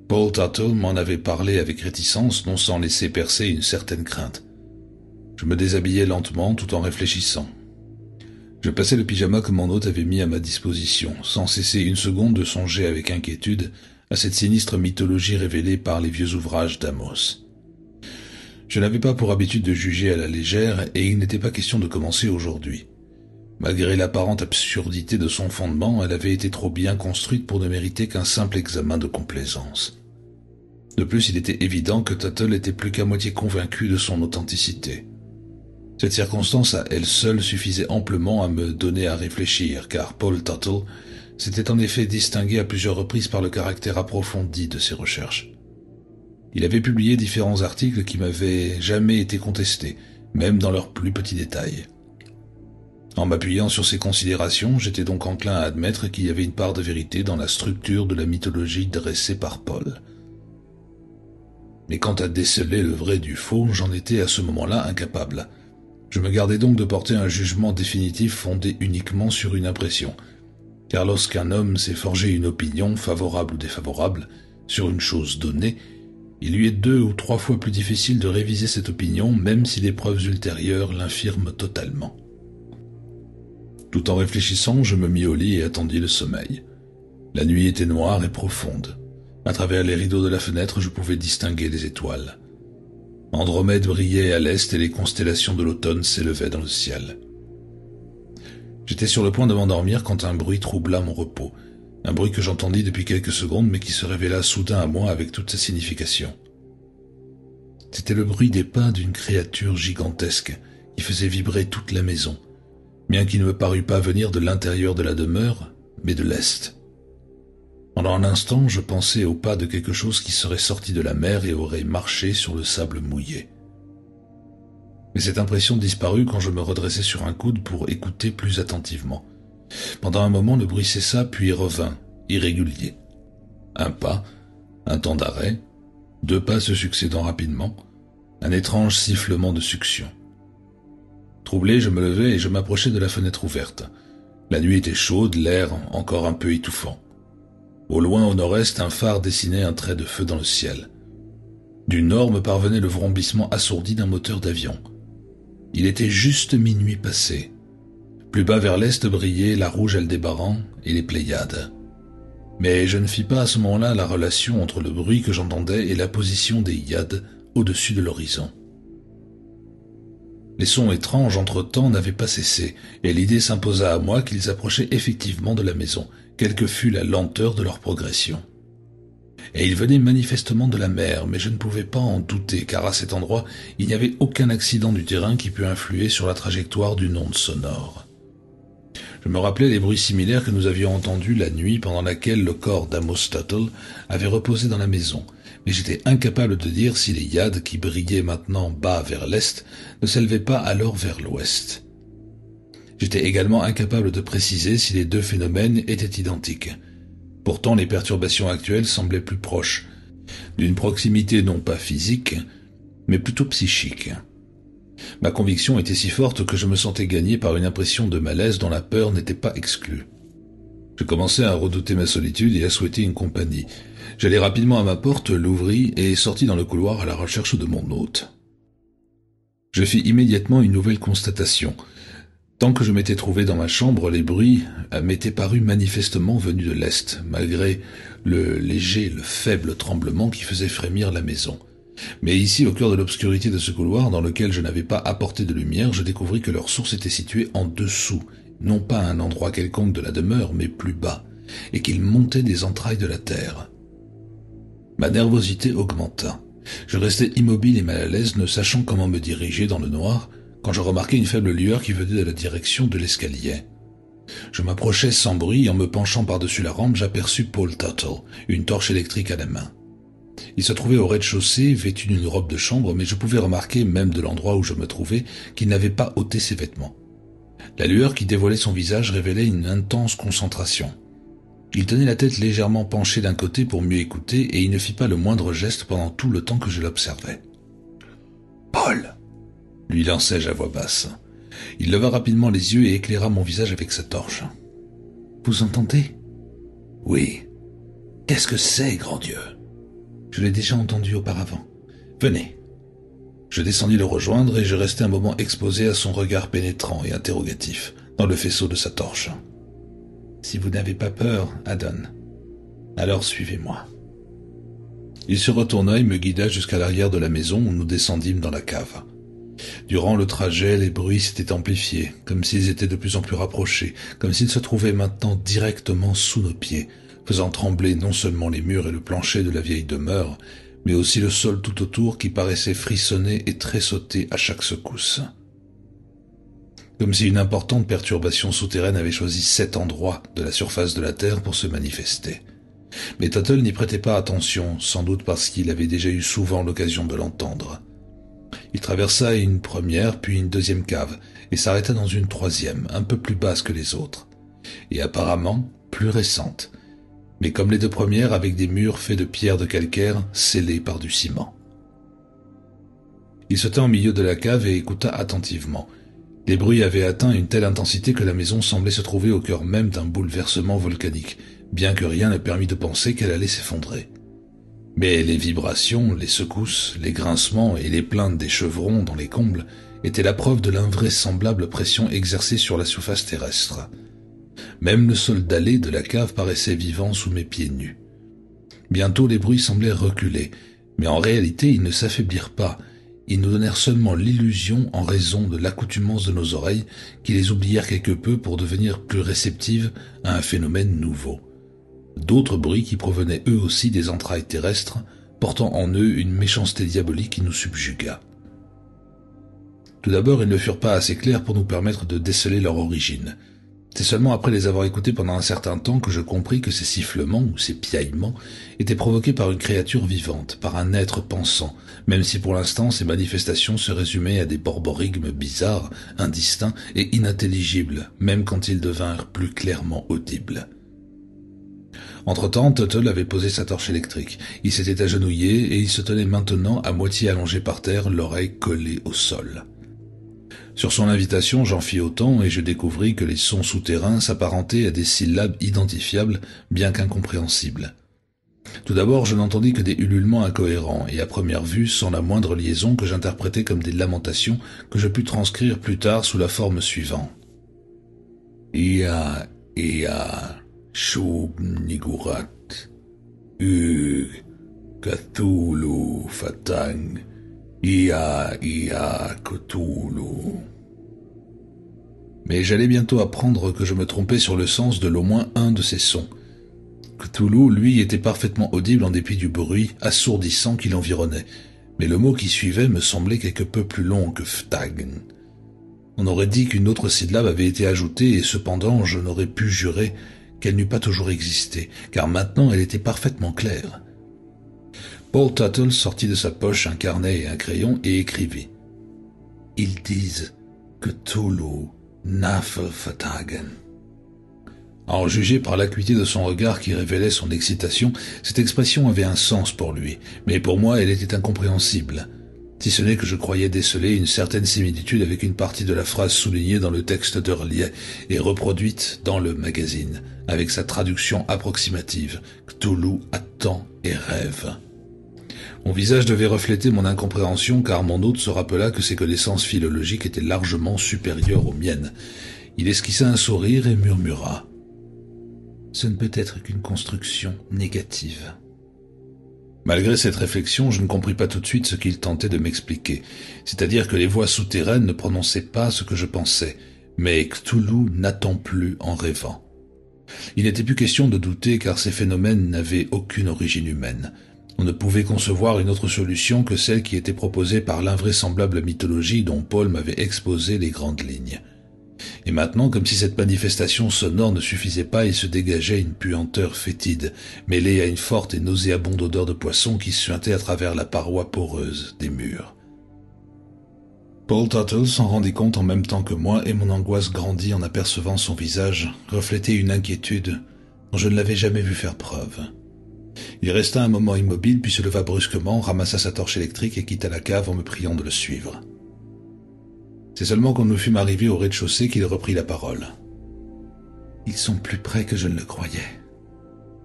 Paul Tuttle m'en avait parlé avec réticence, non sans laisser percer une certaine crainte. Je me déshabillai lentement tout en réfléchissant. Je passai le pyjama que mon hôte avait mis à ma disposition, sans cesser une seconde de songer avec inquiétude à cette sinistre mythologie révélée par les vieux ouvrages d'Amos. Je n'avais pas pour habitude de juger à la légère, et il n'était pas question de commencer aujourd'hui. Malgré l'apparente absurdité de son fondement, elle avait été trop bien construite pour ne mériter qu'un simple examen de complaisance. De plus, il était évident que Tuttle était plus qu'à moitié convaincu de son authenticité. Cette circonstance à elle seule suffisait amplement à me donner à réfléchir, car Paul Tuttle s'était en effet distingué à plusieurs reprises par le caractère approfondi de ses recherches. Il avait publié différents articles qui m'avaient jamais été contestés, même dans leurs plus petits détails. En m'appuyant sur ces considérations, j'étais donc enclin à admettre qu'il y avait une part de vérité dans la structure de la mythologie dressée par Paul. Mais quant à déceler le vrai du faux, j'en étais à ce moment-là incapable. Je me gardais donc de porter un jugement définitif fondé uniquement sur une impression, car lorsqu'un homme s'est forgé une opinion, favorable ou défavorable, sur une chose donnée, il lui est 2 ou 3 fois plus difficile de réviser cette opinion, même si les preuves ultérieures l'infirment totalement. Tout en réfléchissant, je me mis au lit et attendis le sommeil. La nuit était noire et profonde. À travers les rideaux de la fenêtre, je pouvais distinguer les étoiles. Andromède brillait à l'est et les constellations de l'automne s'élevaient dans le ciel. J'étais sur le point de m'endormir quand un bruit troubla mon repos. Un bruit que j'entendis depuis quelques secondes mais qui se révéla soudain à moi avec toute sa signification. C'était le bruit des pas d'une créature gigantesque qui faisait vibrer toute la maison, bien qu'il ne me parut pas venir de l'intérieur de la demeure, mais de l'est. Pendant un instant, je pensais au pas de quelque chose qui serait sorti de la mer et aurait marché sur le sable mouillé. Mais cette impression disparut quand je me redressai sur un coude pour écouter plus attentivement. Pendant un moment, le bruit cessa puis revint, irrégulier. Un pas, un temps d'arrêt, 2 pas se succédant rapidement, un étrange sifflement de succion. Troublé, je me levai et je m'approchai de la fenêtre ouverte. La nuit était chaude, l'air encore un peu étouffant. Au loin, au nord-est, un phare dessinait un trait de feu dans le ciel. Du nord me parvenait le vrombissement assourdi d'un moteur d'avion. Il était juste minuit passé. Plus bas vers l'est brillaient la rouge Aldébaran et les Pléiades. Mais je ne fis pas à ce moment-là la relation entre le bruit que j'entendais et la position des Hyades au-dessus de l'horizon. Les sons étranges entre-temps n'avaient pas cessé, et l'idée s'imposa à moi qu'ils approchaient effectivement de la maison, quelle que fût la lenteur de leur progression. Et ils venaient manifestement de la mer, mais je ne pouvais pas en douter, car à cet endroit, il n'y avait aucun accident du terrain qui pût influer sur la trajectoire d'une onde sonore. Je me rappelais les bruits similaires que nous avions entendus la nuit pendant laquelle le corps d'Amos Tuttle avait reposé dans la maison, mais j'étais incapable de dire si les Hyades qui brillaient maintenant bas vers l'est ne s'élevaient pas alors vers l'ouest. J'étais également incapable de préciser si les 2 phénomènes étaient identiques. Pourtant, les perturbations actuelles semblaient plus proches, d'une proximité non pas physique, mais plutôt psychique. Ma conviction était si forte que je me sentais gagné par une impression de malaise dont la peur n'était pas exclue. Je commençais à redouter ma solitude et à souhaiter une compagnie. J'allai rapidement à ma porte, l'ouvris et sortis dans le couloir à la recherche de mon hôte. Je fis immédiatement une nouvelle constatation. Tant que je m'étais trouvé dans ma chambre, les bruits m'étaient parus manifestement venus de l'est, malgré le faible tremblement qui faisait frémir la maison. Mais ici, au cœur de l'obscurité de ce couloir, dans lequel je n'avais pas apporté de lumière, je découvris que leur source était située en dessous, non pas à un endroit quelconque de la demeure, mais plus bas, et qu'ils montaient des entrailles de la terre. Ma nervosité augmenta. Je restai immobile et mal à l'aise, ne sachant comment me diriger dans le noir, quand je remarquai une faible lueur qui venait de la direction de l'escalier. Je m'approchai sans bruit et en me penchant par-dessus la rampe, j'aperçus Paul Tuttle, une torche électrique à la main. Il se trouvait au rez-de-chaussée, vêtu d'une robe de chambre, mais je pouvais remarquer, même de l'endroit où je me trouvais, qu'il n'avait pas ôté ses vêtements. La lueur qui dévoilait son visage révélait une intense concentration. Il tenait la tête légèrement penchée d'un côté pour mieux écouter, et il ne fit pas le moindre geste pendant tout le temps que je l'observais. « Paul !» lui lançai-je à voix basse. Il leva rapidement les yeux et éclaira mon visage avec sa torche. « Vous entendez ?»« Oui. »« Qu'est-ce que c'est, grand Dieu ?» ?»« Je l'ai déjà entendu auparavant. Venez. » Je descendis le rejoindre et je restai un moment exposé à son regard pénétrant et interrogatif dans le faisceau de sa torche. « Si vous n'avez pas peur, Adon, alors suivez-moi. » Il se retourna et me guida jusqu'à l'arrière de la maison où nous descendîmes dans la cave. Durant le trajet, les bruits s'étaient amplifiés, comme s'ils étaient de plus en plus rapprochés, comme s'ils se trouvaient maintenant directement sous nos pieds, faisant trembler non seulement les murs et le plancher de la vieille demeure, mais aussi le sol tout autour qui paraissait frissonner et tressauter à chaque secousse. Comme si une importante perturbation souterraine avait choisi cet endroit de la surface de la Terre pour se manifester. Mais Tuttle n'y prêtait pas attention, sans doute parce qu'il avait déjà eu souvent l'occasion de l'entendre. Il traversa une première puis une deuxième cave et s'arrêta dans une troisième, un peu plus basse que les autres, et apparemment plus récente, mais comme les 2 premières avec des murs faits de pierres de calcaire scellés par du ciment. Il se tint au milieu de la cave et écouta attentivement. Les bruits avaient atteint une telle intensité que la maison semblait se trouver au cœur même d'un bouleversement volcanique, bien que rien ne permît de penser qu'elle allait s'effondrer. Mais les vibrations, les secousses, les grincements et les plaintes des chevrons dans les combles étaient la preuve de l'invraisemblable pression exercée sur la surface terrestre. Même le sol dallé de la cave paraissait vivant sous mes pieds nus. Bientôt les bruits semblaient reculer, mais en réalité ils ne s'affaiblirent pas. Ils nous donnèrent seulement l'illusion en raison de l'accoutumance de nos oreilles qui les oublièrent quelque peu pour devenir plus réceptives à un phénomène nouveau. D'autres bruits qui provenaient eux aussi des entrailles terrestres, portant en eux une méchanceté diabolique qui nous subjugua. Tout d'abord, ils ne furent pas assez clairs pour nous permettre de déceler leur origine. C'est seulement après les avoir écoutés pendant un certain temps que je compris que ces sifflements ou ces piaillements étaient provoqués par une créature vivante, par un être pensant, même si pour l'instant ces manifestations se résumaient à des borborigmes bizarres, indistincts et inintelligibles, même quand ils devinrent plus clairement audibles. Entre-temps, Tuttle avait posé sa torche électrique. Il s'était agenouillé et il se tenait maintenant à moitié allongé par terre, l'oreille collée au sol. Sur son invitation, j'en fis autant et je découvris que les sons souterrains s'apparentaient à des syllabes identifiables, bien qu'incompréhensibles. Tout d'abord, je n'entendis que des ululements incohérents et à première vue, sans la moindre liaison, que j'interprétai comme des lamentations que je pus transcrire plus tard sous la forme suivante. Ia, Shub Nigurat, Cthulhu Fatang, Ia Cthulhu. Mais j'allais bientôt apprendre que je me trompais sur le sens de l'au moins un de ces sons. Cthulhu, lui, était parfaitement audible en dépit du bruit assourdissant qui l'environnait, mais le mot qui suivait me semblait quelque peu plus long que Ftag. On aurait dit qu'une autre syllabe avait été ajoutée et cependant je n'aurais pu jurer qu'elle n'eût pas toujours existé, car maintenant elle était parfaitement claire. Paul Tuttle sortit de sa poche un carnet et un crayon et écrivit « Ils disent Cthulhu Nafelfatagen ». À en juger par l'acuité de son regard qui révélait son excitation, cette expression avait un sens pour lui, mais pour moi elle était incompréhensible, si ce n'est que je croyais déceler une certaine similitude avec une partie de la phrase soulignée dans le texte d'Hurlier et reproduite dans le magazine, avec sa traduction approximative « Cthulhu attend et rêve ». Mon visage devait refléter mon incompréhension car mon hôte se rappela que ses connaissances philologiques étaient largement supérieures aux miennes. Il esquissa un sourire et murmura « Ce ne peut être qu'une construction négative ». Malgré cette réflexion, je ne compris pas tout de suite ce qu'il tentait de m'expliquer, c'est-à-dire que les voix souterraines ne prononçaient pas ce que je pensais, mais Cthulhu n'attend plus en rêvant. Il n'était plus question de douter car ces phénomènes n'avaient aucune origine humaine. On ne pouvait concevoir une autre solution que celle qui était proposée par l'invraisemblable mythologie dont Paul m'avait exposé les grandes lignes. Et maintenant, comme si cette manifestation sonore ne suffisait pas, il se dégageait une puanteur fétide, mêlée à une forte et nauséabonde odeur de poisson qui suintait à travers la paroi poreuse des murs. Paul Tuttle s'en rendit compte en même temps que moi et mon angoisse grandit en apercevant son visage refléter une inquiétude dont je ne l'avais jamais vu faire preuve. Il resta un moment immobile puis se leva brusquement, ramassa sa torche électrique et quitta la cave en me priant de le suivre. C'est seulement quand nous fûmes arrivés au rez-de-chaussée qu'il reprit la parole. « Ils sont plus près que je ne le croyais.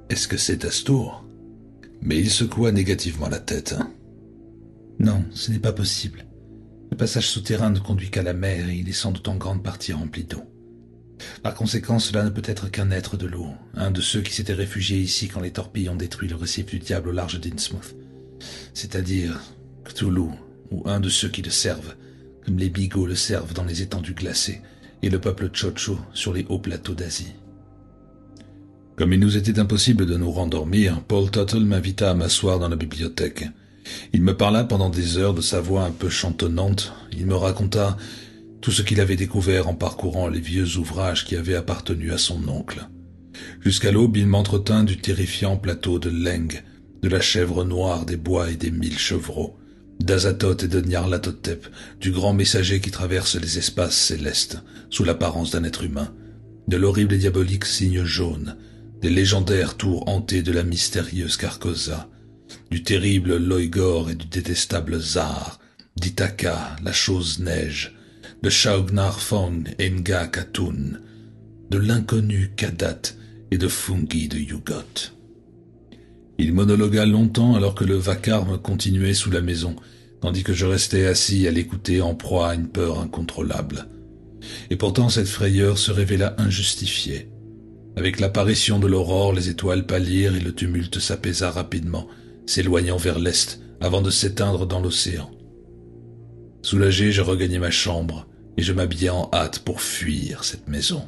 Est-ce que c'est Astur ?» Mais il secoua négativement la tête. « Non, ce n'est pas possible. Le passage souterrain ne conduit qu'à la mer et il est sans doute en grande partie rempli d'eau. Par conséquent, cela ne peut être qu'un être de l'eau, un de ceux qui s'étaient réfugiés ici quand les torpilles ont détruit le récif du diable au large d'Innsmouth, c'est-à-dire Cthulhu, ou un de ceux qui le servent, comme les bigots le servent dans les étendues glacées, et le peuple Tchotcho sur les hauts plateaux d'Asie. » Comme il nous était impossible de nous rendormir, Paul Tuttle m'invita à m'asseoir dans la bibliothèque. Il me parla pendant des heures de sa voix un peu chantonnante. Il me raconta tout ce qu'il avait découvert en parcourant les vieux ouvrages qui avaient appartenu à son oncle. Jusqu'à l'aube, il m'entretint du terrifiant plateau de Leng, de la chèvre noire des bois et des 1000 chevreaux, d'Azathoth et de Nyarlathotep, du grand messager qui traverse les espaces célestes, sous l'apparence d'un être humain, de l'horrible et diabolique cygne jaune, des légendaires tours hantées de la mystérieuse Carcosa, du terrible Loigor et du détestable Zar, d'Ithaka, la chose neige, de Shaugnar Fong et Nga Katun, de l'inconnu Kadat et de Fungi de Yugot. Il monologua longtemps alors que le vacarme continuait sous la maison, tandis que je restais assis à l'écouter en proie à une peur incontrôlable. Et pourtant cette frayeur se révéla injustifiée. Avec l'apparition de l'aurore, les étoiles pâlirent et le tumulte s'apaisa rapidement, s'éloignant vers l'est avant de s'éteindre dans l'océan. Soulagé, je regagnai ma chambre et je m'habillai en hâte pour fuir cette maison.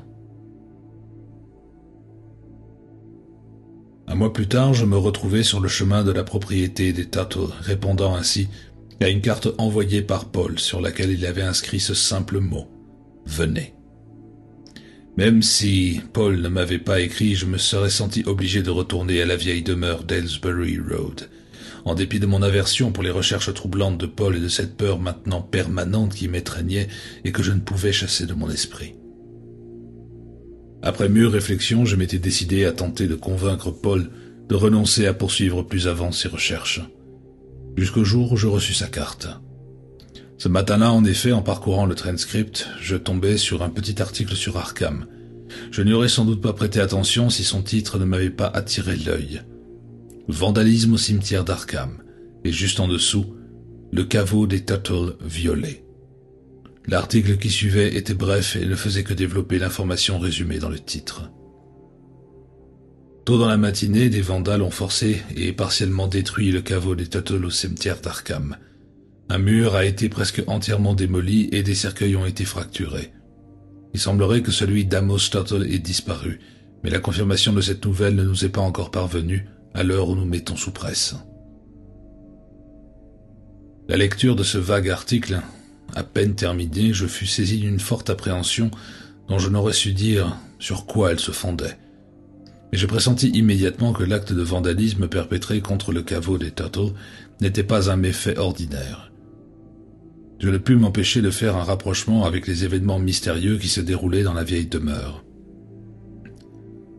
Un mois plus tard, je me retrouvai sur le chemin de la propriété des Tuttle, répondant ainsi à une carte envoyée par Paul sur laquelle il avait inscrit ce simple mot « Venez ». Même si Paul ne m'avait pas écrit, je me serais senti obligé de retourner à la vieille demeure d'Aylesbury Road. En dépit de mon aversion pour les recherches troublantes de Paul et de cette peur maintenant permanente qui m'étreignait et que je ne pouvais chasser de mon esprit. Après mûre réflexion, je m'étais décidé à tenter de convaincre Paul de renoncer à poursuivre plus avant ses recherches. Jusqu'au jour où je reçus sa carte. Ce matin-là, en effet, en parcourant le transcript, je tombais sur un petit article sur Arkham. Je n'y aurais sans doute pas prêté attention si son titre ne m'avait pas attiré l'œil. Vandalisme au cimetière d'Arkham, et juste en dessous, le caveau des Tuttle violé. L'article qui suivait était bref et ne faisait que développer l'information résumée dans le titre. Tôt dans la matinée, des vandales ont forcé et partiellement détruit le caveau des Tuttle au cimetière d'Arkham. Un mur a été presque entièrement démoli et des cercueils ont été fracturés. Il semblerait que celui d'Amos Tuttle ait disparu, mais la confirmation de cette nouvelle ne nous est pas encore parvenue à l'heure où nous mettons sous presse. La lecture de ce vague article, à peine terminée, je fus saisi d'une forte appréhension dont je n'aurais su dire sur quoi elle se fondait. Mais je pressentis immédiatement que l'acte de vandalisme perpétré contre le caveau des Tuttle n'était pas un méfait ordinaire. Je ne pus m'empêcher de faire un rapprochement avec les événements mystérieux qui se déroulaient dans la vieille demeure.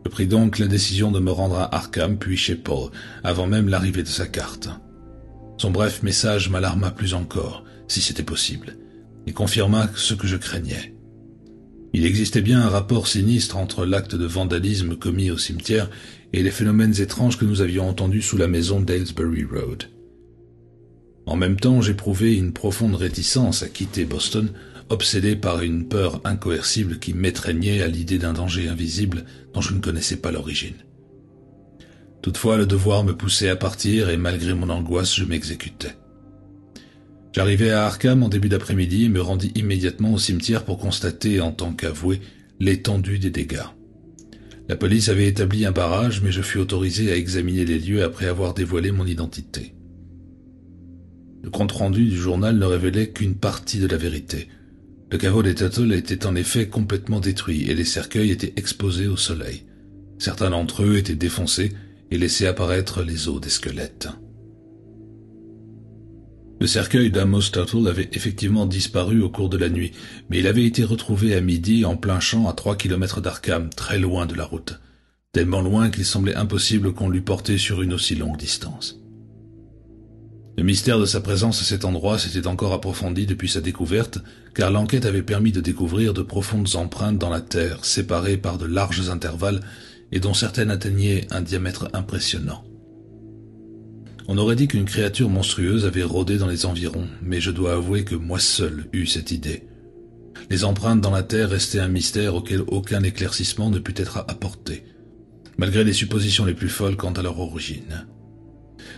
Je pris donc la décision de me rendre à Arkham puis chez Paul, avant même l'arrivée de sa carte. Son bref message m'alarma plus encore, si c'était possible, et confirma ce que je craignais. Il existait bien un rapport sinistre entre l'acte de vandalisme commis au cimetière et les phénomènes étranges que nous avions entendus sous la maison d'Aylesbury Road. En même temps, j'éprouvais une profonde réticence à quitter Boston, obsédé par une peur incoercible qui m'étreignait à l'idée d'un danger invisible dont je ne connaissais pas l'origine. Toutefois, le devoir me poussait à partir et malgré mon angoisse, je m'exécutais. J'arrivai à Arkham en début d'après-midi et me rendis immédiatement au cimetière pour constater, en tant qu'avoué, l'étendue des dégâts. La police avait établi un barrage, mais je fus autorisé à examiner les lieux après avoir dévoilé mon identité. Le compte-rendu du journal ne révélait qu'une partie de la vérité. Le caveau des Tuttle était en effet complètement détruit et les cercueils étaient exposés au soleil. Certains d'entre eux étaient défoncés et laissaient apparaître les os des squelettes. Le cercueil d'Amos Tuttle avait effectivement disparu au cours de la nuit, mais il avait été retrouvé à midi en plein champ à 3 kilomètres d'Arkham, très loin de la route, tellement loin qu'il semblait impossible qu'on l'eût porté sur une aussi longue distance. Le mystère de sa présence à cet endroit s'était encore approfondi depuis sa découverte, car l'enquête avait permis de découvrir de profondes empreintes dans la terre, séparées par de larges intervalles et dont certaines atteignaient un diamètre impressionnant. On aurait dit qu'une créature monstrueuse avait rôdé dans les environs, mais je dois avouer que moi seul eus cette idée. Les empreintes dans la terre restaient un mystère auquel aucun éclaircissement ne put être apporté, malgré les suppositions les plus folles quant à leur origine.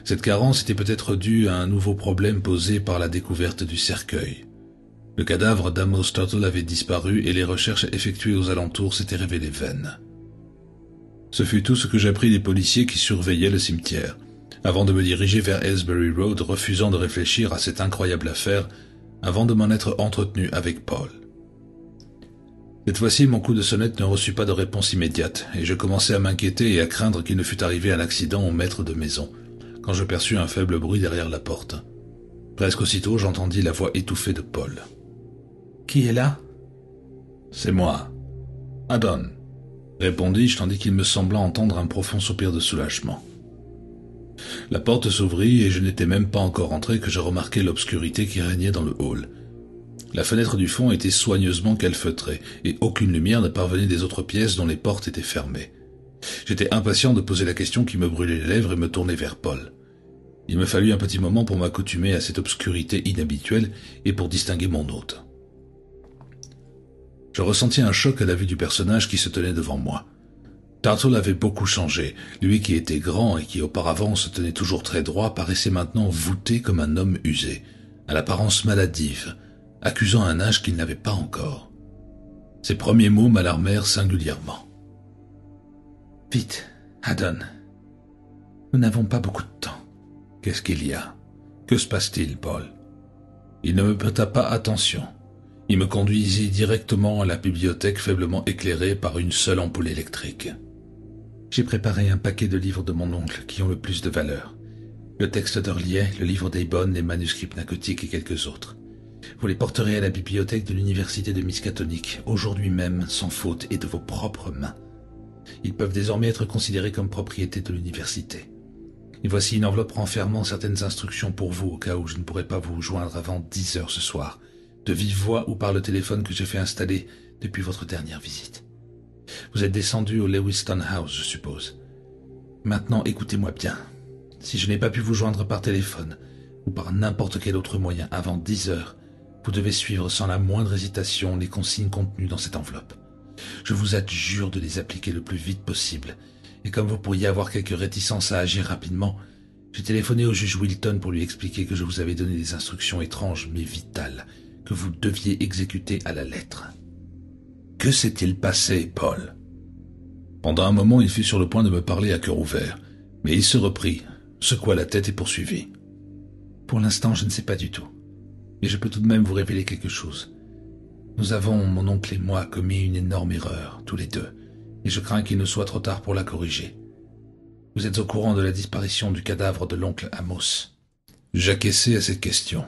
Cette carence était peut-être due à un nouveau problème posé par la découverte du cercueil. Le cadavre d'Amos Tuttle avait disparu et les recherches effectuées aux alentours s'étaient révélées vaines. Ce fut tout ce que j'appris des policiers qui surveillaient le cimetière, avant de me diriger vers Aylesbury Road, refusant de réfléchir à cette incroyable affaire avant de m'en être entretenu avec Paul. Cette fois-ci, mon coup de sonnette ne reçut pas de réponse immédiate, et je commençai à m'inquiéter et à craindre qu'il ne fût arrivé un accident au maître de maison, quand je perçus un faible bruit derrière la porte. Presque aussitôt, j'entendis la voix étouffée de Paul. « Qui est là ?»« C'est moi. Adon. » répondis-je tandis qu'il me sembla entendre un profond soupir de soulagement. La porte s'ouvrit et je n'étais même pas encore entré que je remarquai l'obscurité qui régnait dans le hall. La fenêtre du fond était soigneusement calfeutrée et aucune lumière ne parvenait des autres pièces dont les portes étaient fermées. J'étais impatient de poser la question qui me brûlait les lèvres et me tourner vers Paul. Il me fallut un petit moment pour m'accoutumer à cette obscurité inhabituelle et pour distinguer mon hôte. Je ressentis un choc à la vue du personnage qui se tenait devant moi. Tartle avait beaucoup changé. Lui qui était grand et qui auparavant se tenait toujours très droit paraissait maintenant voûté comme un homme usé, à l'apparence maladive, accusant un âge qu'il n'avait pas encore. Ses premiers mots m'alarmèrent singulièrement. « Vite, Haddon. Nous n'avons pas beaucoup de temps. » « Qu'est-ce qu'il y a? Que se passe-t-il, Paul ?» Il ne me prêta pas attention. Il me conduisit directement à la bibliothèque faiblement éclairée par une seule ampoule électrique. J'ai préparé un paquet de livres de mon oncle qui ont le plus de valeur. Le texte d'Hurley, le livre d'Eibon, les manuscrits pnacotiques et quelques autres. Vous les porterez à la bibliothèque de l'université de Miskatonic, aujourd'hui même, sans faute et de vos propres mains. Ils peuvent désormais être considérés comme propriété de l'université. Et voici une enveloppe renfermant certaines instructions pour vous au cas où je ne pourrai pas vous joindre avant 10 heures ce soir, de vive voix ou par le téléphone que j'ai fait installer depuis votre dernière visite. Vous êtes descendu au Lewiston House, je suppose. Maintenant, écoutez-moi bien. Si je n'ai pas pu vous joindre par téléphone ou par n'importe quel autre moyen avant 10 heures, vous devez suivre sans la moindre hésitation les consignes contenues dans cette enveloppe. Je vous adjure de les appliquer le plus vite possible. Et comme vous pourriez avoir quelques réticences à agir rapidement, j'ai téléphoné au juge Wilton pour lui expliquer que je vous avais donné des instructions étranges mais vitales, que vous deviez exécuter à la lettre. Que s'est-il passé, Paul? Pendant un moment, il fut sur le point de me parler à cœur ouvert, mais il se reprit, secoua la tête et poursuivit. Pour l'instant, je ne sais pas du tout, mais je peux tout de même vous révéler quelque chose. Nous avons, mon oncle et moi, commis une énorme erreur, tous les deux, et je crains qu'il ne soit trop tard pour la corriger. Vous êtes au courant de la disparition du cadavre de l'oncle Amos. J'acquiesçai à cette question.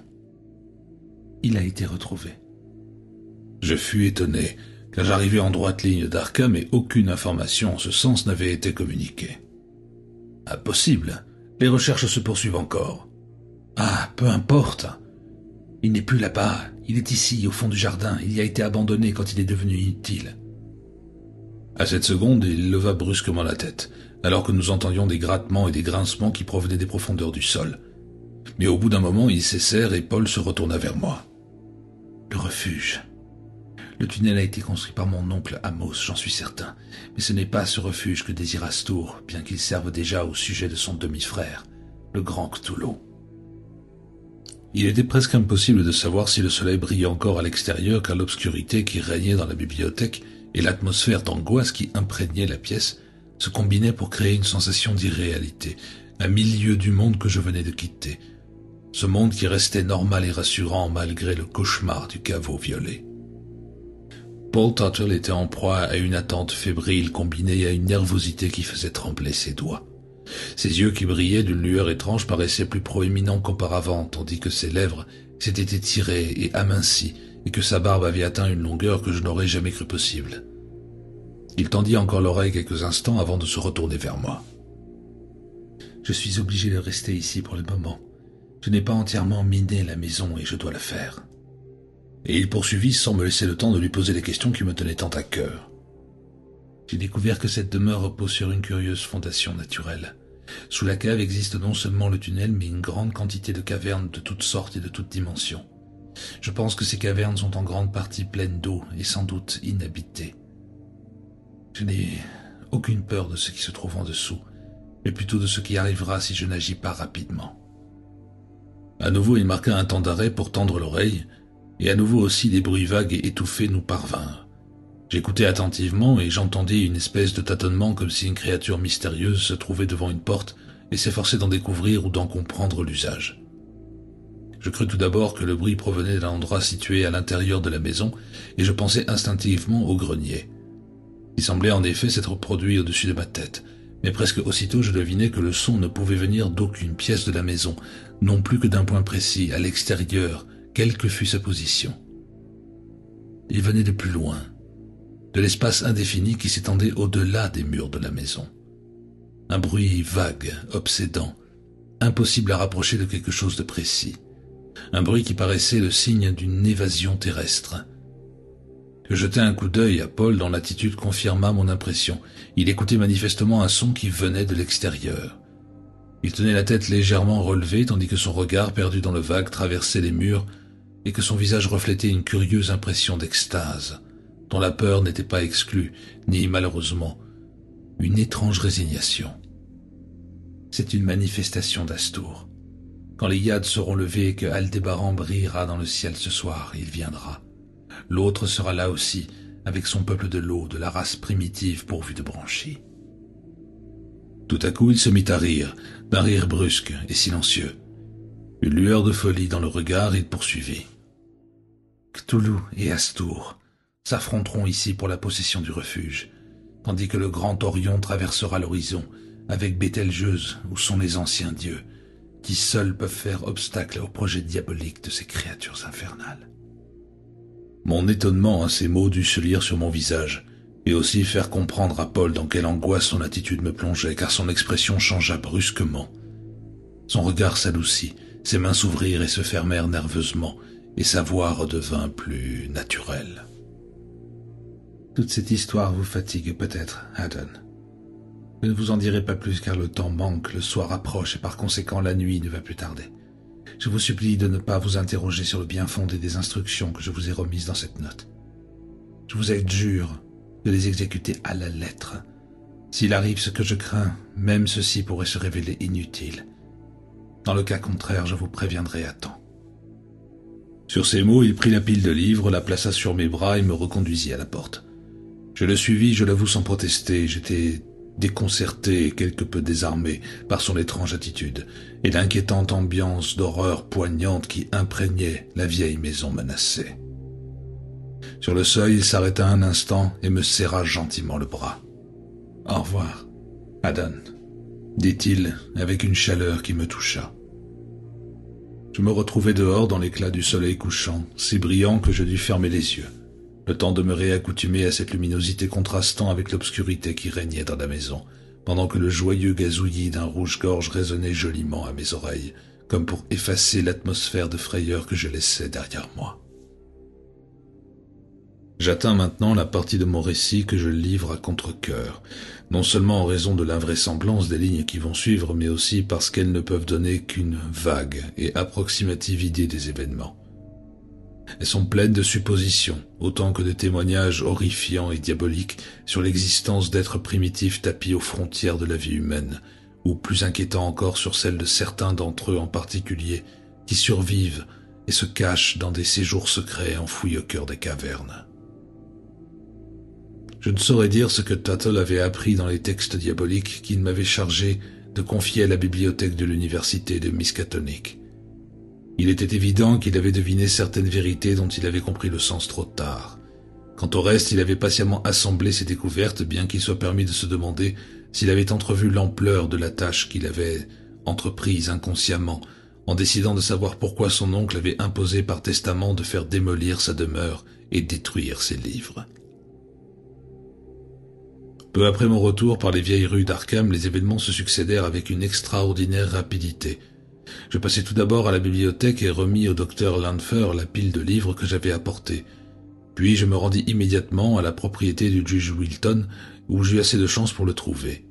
Il a été retrouvé. Je fus étonné, car j'arrivais en droite ligne d'Arkham et aucune information en ce sens n'avait été communiquée. Impossible, les recherches se poursuivent encore. Ah, peu importe. Il n'est plus là-bas, il est ici, au fond du jardin, il y a été abandonné quand il est devenu inutile. À cette seconde, il leva brusquement la tête, alors que nous entendions des grattements et des grincements qui provenaient des profondeurs du sol. Mais au bout d'un moment, ils cessèrent et Paul se retourna vers moi. Le refuge. Le tunnel a été construit par mon oncle Amos, j'en suis certain, mais ce n'est pas ce refuge que désire Astour, bien qu'il serve déjà au sujet de son demi-frère, le grand Cthulhu. Il était presque impossible de savoir si le soleil brillait encore à l'extérieur, car l'obscurité qui régnait dans la bibliothèque et l'atmosphère d'angoisse qui imprégnait la pièce se combinaient pour créer une sensation d'irréalité, à milieu du monde que je venais de quitter, ce monde qui restait normal et rassurant malgré le cauchemar du caveau violet. Paul Tartle était en proie à une attente fébrile combinée à une nervosité qui faisait trembler ses doigts. Ses yeux qui brillaient d'une lueur étrange paraissaient plus proéminents qu'auparavant, tandis que ses lèvres s'étaient étirées et amincies, et que sa barbe avait atteint une longueur que je n'aurais jamais cru possible. Il tendit encore l'oreille quelques instants avant de se retourner vers moi. « Je suis obligé de rester ici pour le moment. Je n'ai pas entièrement miné la maison et je dois le faire. » Et il poursuivit sans me laisser le temps de lui poser les questions qui me tenaient tant à cœur. J'ai découvert que cette demeure repose sur une curieuse fondation naturelle. Sous la cave existe non seulement le tunnel, mais une grande quantité de cavernes de toutes sortes et de toutes dimensions. Je pense que ces cavernes sont en grande partie pleines d'eau et sans doute inhabitées. Je n'ai aucune peur de ce qui se trouve en dessous, mais plutôt de ce qui arrivera si je n'agis pas rapidement. À nouveau, il marqua un temps d'arrêt pour tendre l'oreille, et à nouveau aussi des bruits vagues et étouffés nous parvinrent. J'écoutais attentivement et j'entendis une espèce de tâtonnement comme si une créature mystérieuse se trouvait devant une porte et s'efforçait d'en découvrir ou d'en comprendre l'usage. Je crus tout d'abord que le bruit provenait d'un endroit situé à l'intérieur de la maison et je pensai instinctivement au grenier. Il semblait en effet s'être produit au-dessus de ma tête, mais presque aussitôt je devinai que le son ne pouvait venir d'aucune pièce de la maison, non plus que d'un point précis, à l'extérieur, quelle que fût sa position. Il venait de plus loin, de l'espace indéfini qui s'étendait au-delà des murs de la maison. Un bruit vague, obsédant, impossible à rapprocher de quelque chose de précis. Un bruit qui paraissait le signe d'une évasion terrestre. Je jetai un coup d'œil à Paul dont l'attitude confirma mon impression. Il écoutait manifestement un son qui venait de l'extérieur. Il tenait la tête légèrement relevée tandis que son regard perdu dans le vague traversait les murs et que son visage reflétait une curieuse impression d'extase, dont la peur n'était pas exclue, ni malheureusement une étrange résignation. C'est une manifestation d'Astour. Quand les Yad seront levés et que Aldébaran brillera dans le ciel ce soir, il viendra. L'autre sera là aussi, avec son peuple de l'eau, de la race primitive pourvue de branchies. Tout à coup, il se mit à rire, d'un rire brusque et silencieux. Une lueur de folie dans le regard, il poursuivit. Cthulhu et Astour s'affronteront ici pour la possession du refuge, tandis que le grand Orion traversera l'horizon avec Bételgeuse où sont les anciens dieux, qui seuls peuvent faire obstacle au projet diabolique de ces créatures infernales. Mon étonnement à ces mots dut se lire sur mon visage, et aussi faire comprendre à Paul dans quelle angoisse son attitude me plongeait, car son expression changea brusquement. Son regard s'adoucit, ses mains s'ouvrirent et se fermèrent nerveusement, et sa voix redevint plus naturelle. Toute cette histoire vous fatigue peut-être, Haddon. Je ne vous en dirai pas plus car le temps manque, le soir approche et par conséquent la nuit ne va plus tarder. Je vous supplie de ne pas vous interroger sur le bien fondé des instructions que je vous ai remises dans cette note. Je vous adjure de les exécuter à la lettre. S'il arrive ce que je crains, même ceci pourrait se révéler inutile. Dans le cas contraire, je vous préviendrai à temps. Sur ces mots, il prit la pile de livres, la plaça sur mes bras et me reconduisit à la porte. Je le suivis, je l'avoue sans protester, j'étais déconcerté et quelque peu désarmé par son étrange attitude et l'inquiétante ambiance d'horreur poignante qui imprégnait la vieille maison menacée. Sur le seuil, il s'arrêta un instant et me serra gentiment le bras. « Au revoir, Haddon », dit-il avec une chaleur qui me toucha. Je me retrouvai dehors dans l'éclat du soleil couchant, si brillant que je dus fermer les yeux, le temps de me réaccoutumer à cette luminosité contrastant avec l'obscurité qui régnait dans la maison, pendant que le joyeux gazouillis d'un rouge-gorge résonnait joliment à mes oreilles, comme pour effacer l'atmosphère de frayeur que je laissais derrière moi. J'atteins maintenant la partie de mon récit que je livre à contre-cœur, non seulement en raison de l'invraisemblance des lignes qui vont suivre, mais aussi parce qu'elles ne peuvent donner qu'une vague et approximative idée des événements. Elles sont pleines de suppositions, autant que de témoignages horrifiants et diaboliques sur l'existence d'êtres primitifs tapis aux frontières de la vie humaine, ou plus inquiétants encore sur celles de certains d'entre eux en particulier, qui survivent et se cachent dans des séjours secrets enfouis au cœur des cavernes. Je ne saurais dire ce que Tuttle avait appris dans les textes diaboliques qu'il m'avait chargé de confier à la bibliothèque de l'université de Miskatonic. Il était évident qu'il avait deviné certaines vérités dont il avait compris le sens trop tard. Quant au reste, il avait patiemment assemblé ses découvertes, bien qu'il soit permis de se demander s'il avait entrevu l'ampleur de la tâche qu'il avait entreprise inconsciemment, en décidant de savoir pourquoi son oncle avait imposé par testament de faire démolir sa demeure et détruire ses livres. Peu après mon retour par les vieilles rues d'Arkham, les événements se succédèrent avec une extraordinaire rapidité. Je passai tout d'abord à la bibliothèque et remis au docteur Lanfer la pile de livres que j'avais apportés. Puis je me rendis immédiatement à la propriété du juge Wilton, où j'eus assez de chance pour le trouver.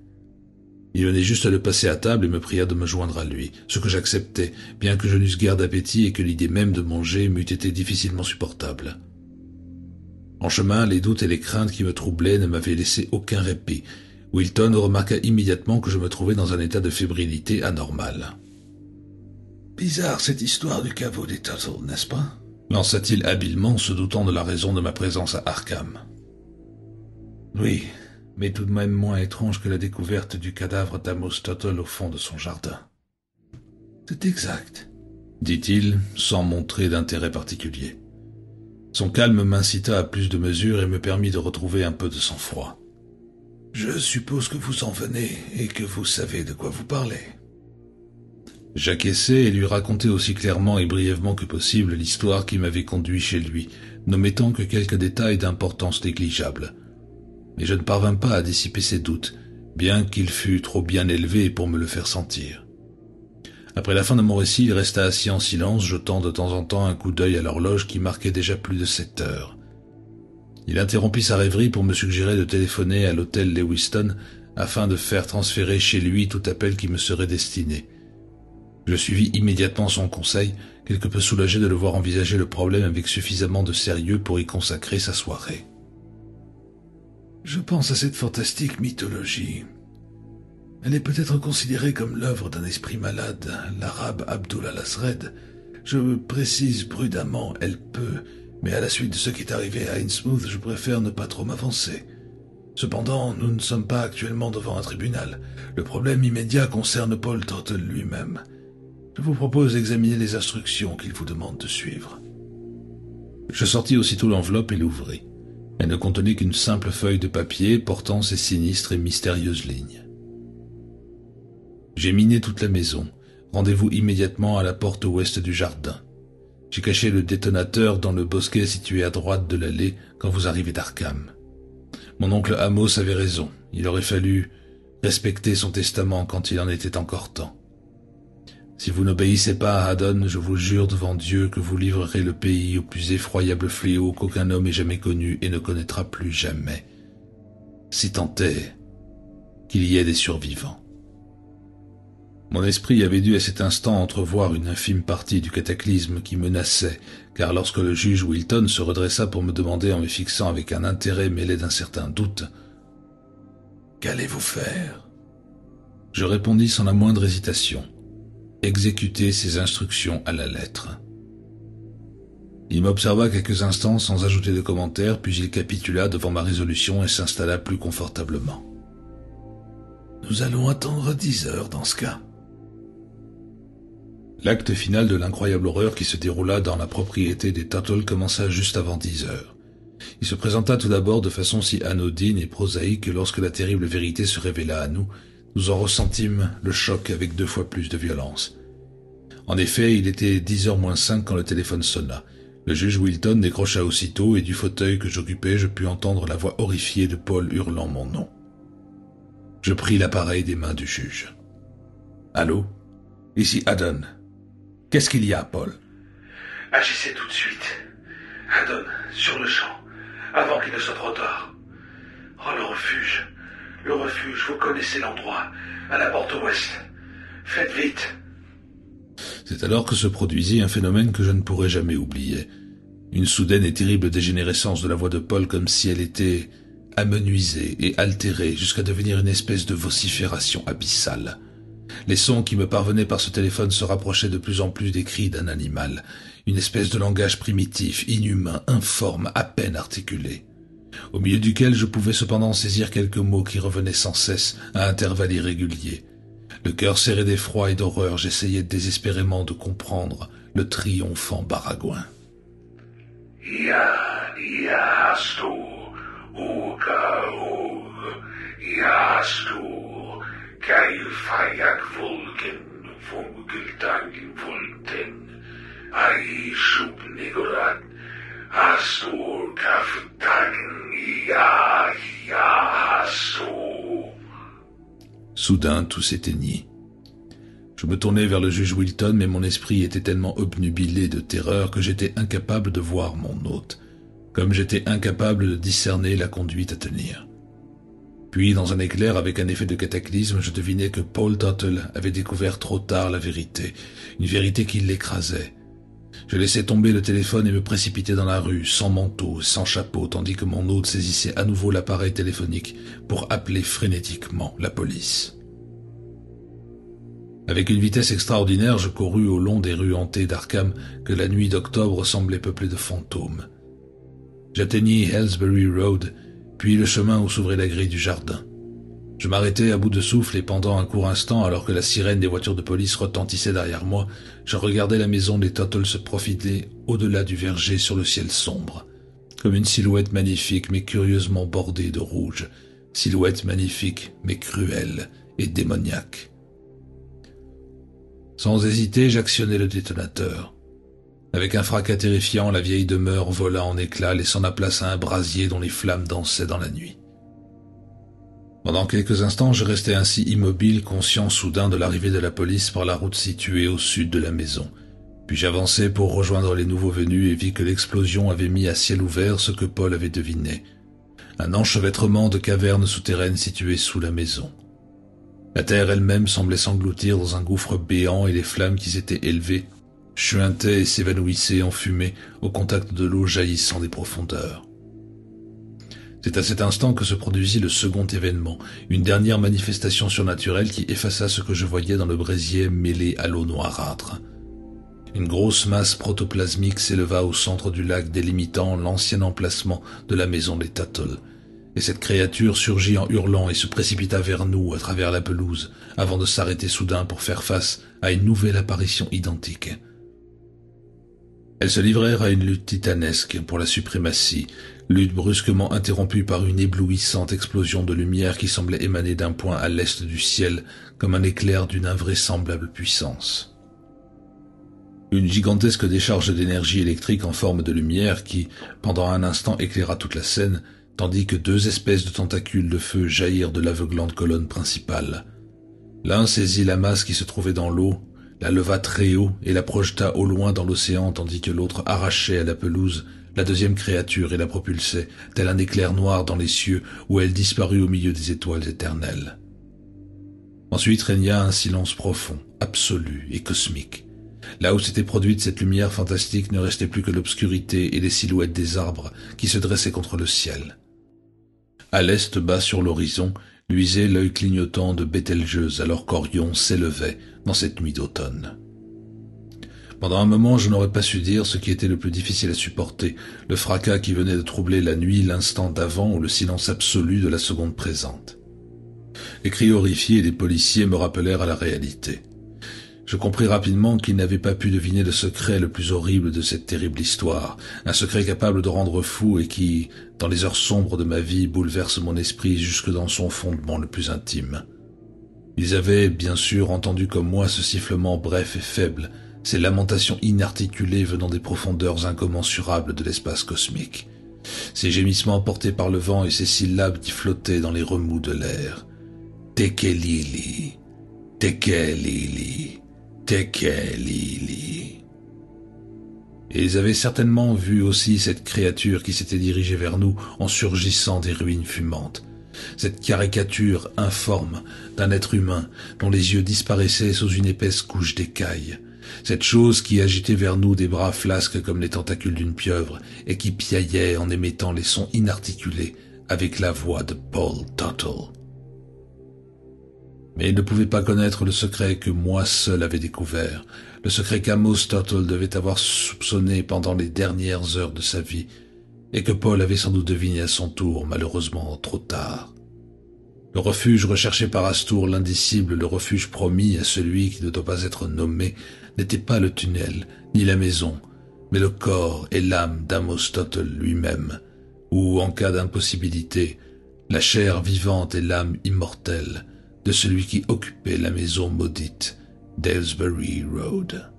Il venait juste de passer à table et me pria de me joindre à lui, ce que j'acceptais, bien que je n'eusse guère d'appétit et que l'idée même de manger m'eût été difficilement supportable. En chemin, les doutes et les craintes qui me troublaient ne m'avaient laissé aucun répit. Wilton remarqua immédiatement que je me trouvais dans un état de fébrilité anormal. « Bizarre cette histoire du caveau des Tuttle, n'est-ce pas ?» lança-t-il habilement, se doutant de la raison de ma présence à Arkham. « Oui, mais tout de même moins étrange que la découverte du cadavre d'Amos Tuttle au fond de son jardin. »« C'est exact, » dit-il, sans montrer d'intérêt particulier. Son calme m'incita à plus de mesure et me permit de retrouver un peu de sang-froid. « Je suppose que vous en venez et que vous savez de quoi vous parlez. » J'acquiesçai et lui racontai aussi clairement et brièvement que possible l'histoire qui m'avait conduit chez lui, n'omettant que quelques détails d'importance négligeable. Mais je ne parvins pas à dissiper ses doutes, bien qu'il fût trop bien élevé pour me le faire sentir. Après la fin de mon récit, il resta assis en silence, jetant de temps en temps un coup d'œil à l'horloge qui marquait déjà plus de 7 heures. Il interrompit sa rêverie pour me suggérer de téléphoner à l'hôtel Lewiston afin de faire transférer chez lui tout appel qui me serait destiné. Je suivis immédiatement son conseil, quelque peu soulagé de le voir envisager le problème avec suffisamment de sérieux pour y consacrer sa soirée. Je pense à cette fantastique mythologie. Elle est peut-être considérée comme l'œuvre d'un esprit malade, l'arabe Abdul al-Azred. Je précise prudemment, elle peut, mais à la suite de ce qui est arrivé à Innsmouth, je préfère ne pas trop m'avancer. Cependant, nous ne sommes pas actuellement devant un tribunal. Le problème immédiat concerne Paul Tuttle lui-même. Je vous propose d'examiner les instructions qu'il vous demande de suivre. Je sortis aussitôt l'enveloppe et l'ouvris. Elle ne contenait qu'une simple feuille de papier portant ces sinistres et mystérieuses lignes. J'ai miné toute la maison. Rendez-vous immédiatement à la porte ouest du jardin. J'ai caché le détonateur dans le bosquet situé à droite de l'allée quand vous arrivez d'Arkham. Mon oncle Amos avait raison. Il aurait fallu respecter son testament quand il en était encore temps. Si vous n'obéissez pas à Haddon, je vous jure devant Dieu que vous livrerez le pays au plus effroyable fléau qu'aucun homme ait jamais connu et ne connaîtra plus jamais. Si tant est qu'il y ait des survivants. Mon esprit avait dû à cet instant entrevoir une infime partie du cataclysme qui menaçait, car lorsque le juge Wilton se redressa pour me demander en me fixant avec un intérêt mêlé d'un certain doute « Qu'allez-vous faire ?» Je répondis sans la moindre hésitation. Exécuter ses instructions à la lettre. Il m'observa quelques instants sans ajouter de commentaires, puis il capitula devant ma résolution et s'installa plus confortablement. « Nous allons attendre 10 heures dans ce cas. » L'acte final de l'incroyable horreur qui se déroula dans la propriété des Tuttle commença juste avant 10 heures. Il se présenta tout d'abord de façon si anodine et prosaïque que lorsque la terrible vérité se révéla à nous, nous en ressentîmes le choc avec 2 fois plus de violence. En effet, il était 10h moins 5 quand le téléphone sonna. Le juge Wilton décrocha aussitôt et du fauteuil que j'occupais, je pus entendre la voix horrifiée de Paul hurlant mon nom. Je pris l'appareil des mains du juge. « Allô ? Ici Haddon. Qu'est-ce qu'il y a, Paul ? » ?»« Agissez tout de suite. Haddon, sur le champ, avant qu'il ne soit trop tard. Oh, le refuge, vous connaissez l'endroit, à la porte ouest. Faites vite. » C'est alors que se produisit un phénomène que je ne pourrai jamais oublier. Une soudaine et terrible dégénérescence de la voix de Paul comme si elle était amenuisée et altérée jusqu'à devenir une espèce de vocifération abyssale. Les sons qui me parvenaient par ce téléphone se rapprochaient de plus en plus des cris d'un animal, une espèce de langage primitif, inhumain, informe, à peine articulé, au milieu duquel je pouvais cependant saisir quelques mots qui revenaient sans cesse à intervalles irréguliers. Le cœur serré d'effroi et d'horreur, j'essayais désespérément de comprendre le triomphant baragouin. Soudain, tout s'éteignit. Je me tournai vers le juge Wilton, mais mon esprit était tellement obnubilé de terreur que j'étais incapable de voir mon hôte, comme j'étais incapable de discerner la conduite à tenir. Puis, dans un éclair, avec un effet de cataclysme, je devinai que Paul Tuttle avait découvert trop tard la vérité, une vérité qui l'écrasait. Je laissai tomber le téléphone et me précipitai dans la rue, sans manteau, sans chapeau, tandis que mon hôte saisissait à nouveau l'appareil téléphonique pour appeler frénétiquement la police. Avec une vitesse extraordinaire, je courus au long des rues hantées d'Arkham que la nuit d'octobre semblait peuplée de fantômes. J'atteignis Halsbury Road, puis le chemin où s'ouvrait la grille du jardin. Je m'arrêtai à bout de souffle et pendant un court instant, alors que la sirène des voitures de police retentissait derrière moi, je regardais la maison des Tuttle se profiler au-delà du verger sur le ciel sombre, comme une silhouette magnifique mais curieusement bordée de rouge, silhouette magnifique mais cruelle et démoniaque. Sans hésiter, j'actionnai le détonateur. Avec un fracas terrifiant, la vieille demeure vola en éclats, laissant la place à un brasier dont les flammes dansaient dans la nuit. Pendant quelques instants, je restai ainsi immobile, conscient soudain de l'arrivée de la police par la route située au sud de la maison. Puis j'avançai pour rejoindre les nouveaux venus et vis que l'explosion avait mis à ciel ouvert ce que Paul avait deviné. Un enchevêtrement de cavernes souterraines situées sous la maison. La terre elle-même semblait s'engloutir dans un gouffre béant et les flammes qui s'étaient élevées chuintaient et s'évanouissaient en fumée au contact de l'eau jaillissant des profondeurs. C'est à cet instant que se produisit le second événement, une dernière manifestation surnaturelle qui effaça ce que je voyais dans le brésier mêlé à l'eau noirâtre. Une grosse masse protoplasmique s'éleva au centre du lac délimitant l'ancien emplacement de la maison des Tuttle, et cette créature surgit en hurlant et se précipita vers nous à travers la pelouse, avant de s'arrêter soudain pour faire face à une nouvelle apparition identique. Elles se livrèrent à une lutte titanesque pour la suprématie, lutte brusquement interrompue par une éblouissante explosion de lumière qui semblait émaner d'un point à l'est du ciel comme un éclair d'une invraisemblable puissance. Une gigantesque décharge d'énergie électrique en forme de lumière qui, pendant un instant, éclaira toute la scène, tandis que deux espèces de tentacules de feu jaillirent de l'aveuglante colonne principale. L'un saisit la masse qui se trouvait dans l'eau, la leva très haut et la projeta au loin dans l'océan, tandis que l'autre arrachait à la pelouse la deuxième créature et la propulsait, tel un éclair noir dans les cieux, où elle disparut au milieu des étoiles éternelles. Ensuite régna un silence profond, absolu et cosmique. Là où s'était produite cette lumière fantastique ne restait plus que l'obscurité et les silhouettes des arbres qui se dressaient contre le ciel. À l'est, bas sur l'horizon, luisait l'œil clignotant de Bételgeuse alors qu'Orion s'élevait dans cette nuit d'automne. Pendant un moment, je n'aurais pas su dire ce qui était le plus difficile à supporter, le fracas qui venait de troubler la nuit l'instant d'avant ou le silence absolu de la seconde présente. Les cris horrifiés des policiers me rappelèrent à la réalité. Je compris rapidement qu'ils n'avaient pas pu deviner le secret le plus horrible de cette terrible histoire, un secret capable de rendre fou et qui, dans les heures sombres de ma vie, bouleverse mon esprit jusque dans son fondement le plus intime. Ils avaient, bien sûr, entendu comme moi ce sifflement bref et faible, ces lamentations inarticulées venant des profondeurs incommensurables de l'espace cosmique, ces gémissements portés par le vent et ces syllabes qui flottaient dans les remous de l'air. Tekelili, Tekelili, Tekelili. Et ils avaient certainement vu aussi cette créature qui s'était dirigée vers nous en surgissant des ruines fumantes. Cette caricature informe d'un être humain dont les yeux disparaissaient sous une épaisse couche d'écailles. Cette chose qui agitait vers nous des bras flasques comme les tentacules d'une pieuvre et qui piaillait en émettant les sons inarticulés avec la voix de Paul Tuttle. Mais il ne pouvait pas connaître le secret que moi seul avais découvert, le secret qu'Amos Tuttle devait avoir soupçonné pendant les dernières heures de sa vie, et que Paul avait sans doute deviné à son tour, malheureusement trop tard. Le refuge recherché par Astour, l'indicible, le refuge promis à celui qui ne doit pas être nommé, n'était pas le tunnel, ni la maison, mais le corps et l'âme d'Amos Tuttle lui-même, ou, en cas d'impossibilité, la chair vivante et l'âme immortelle de celui qui occupait la maison maudite d'Aylesbury Road.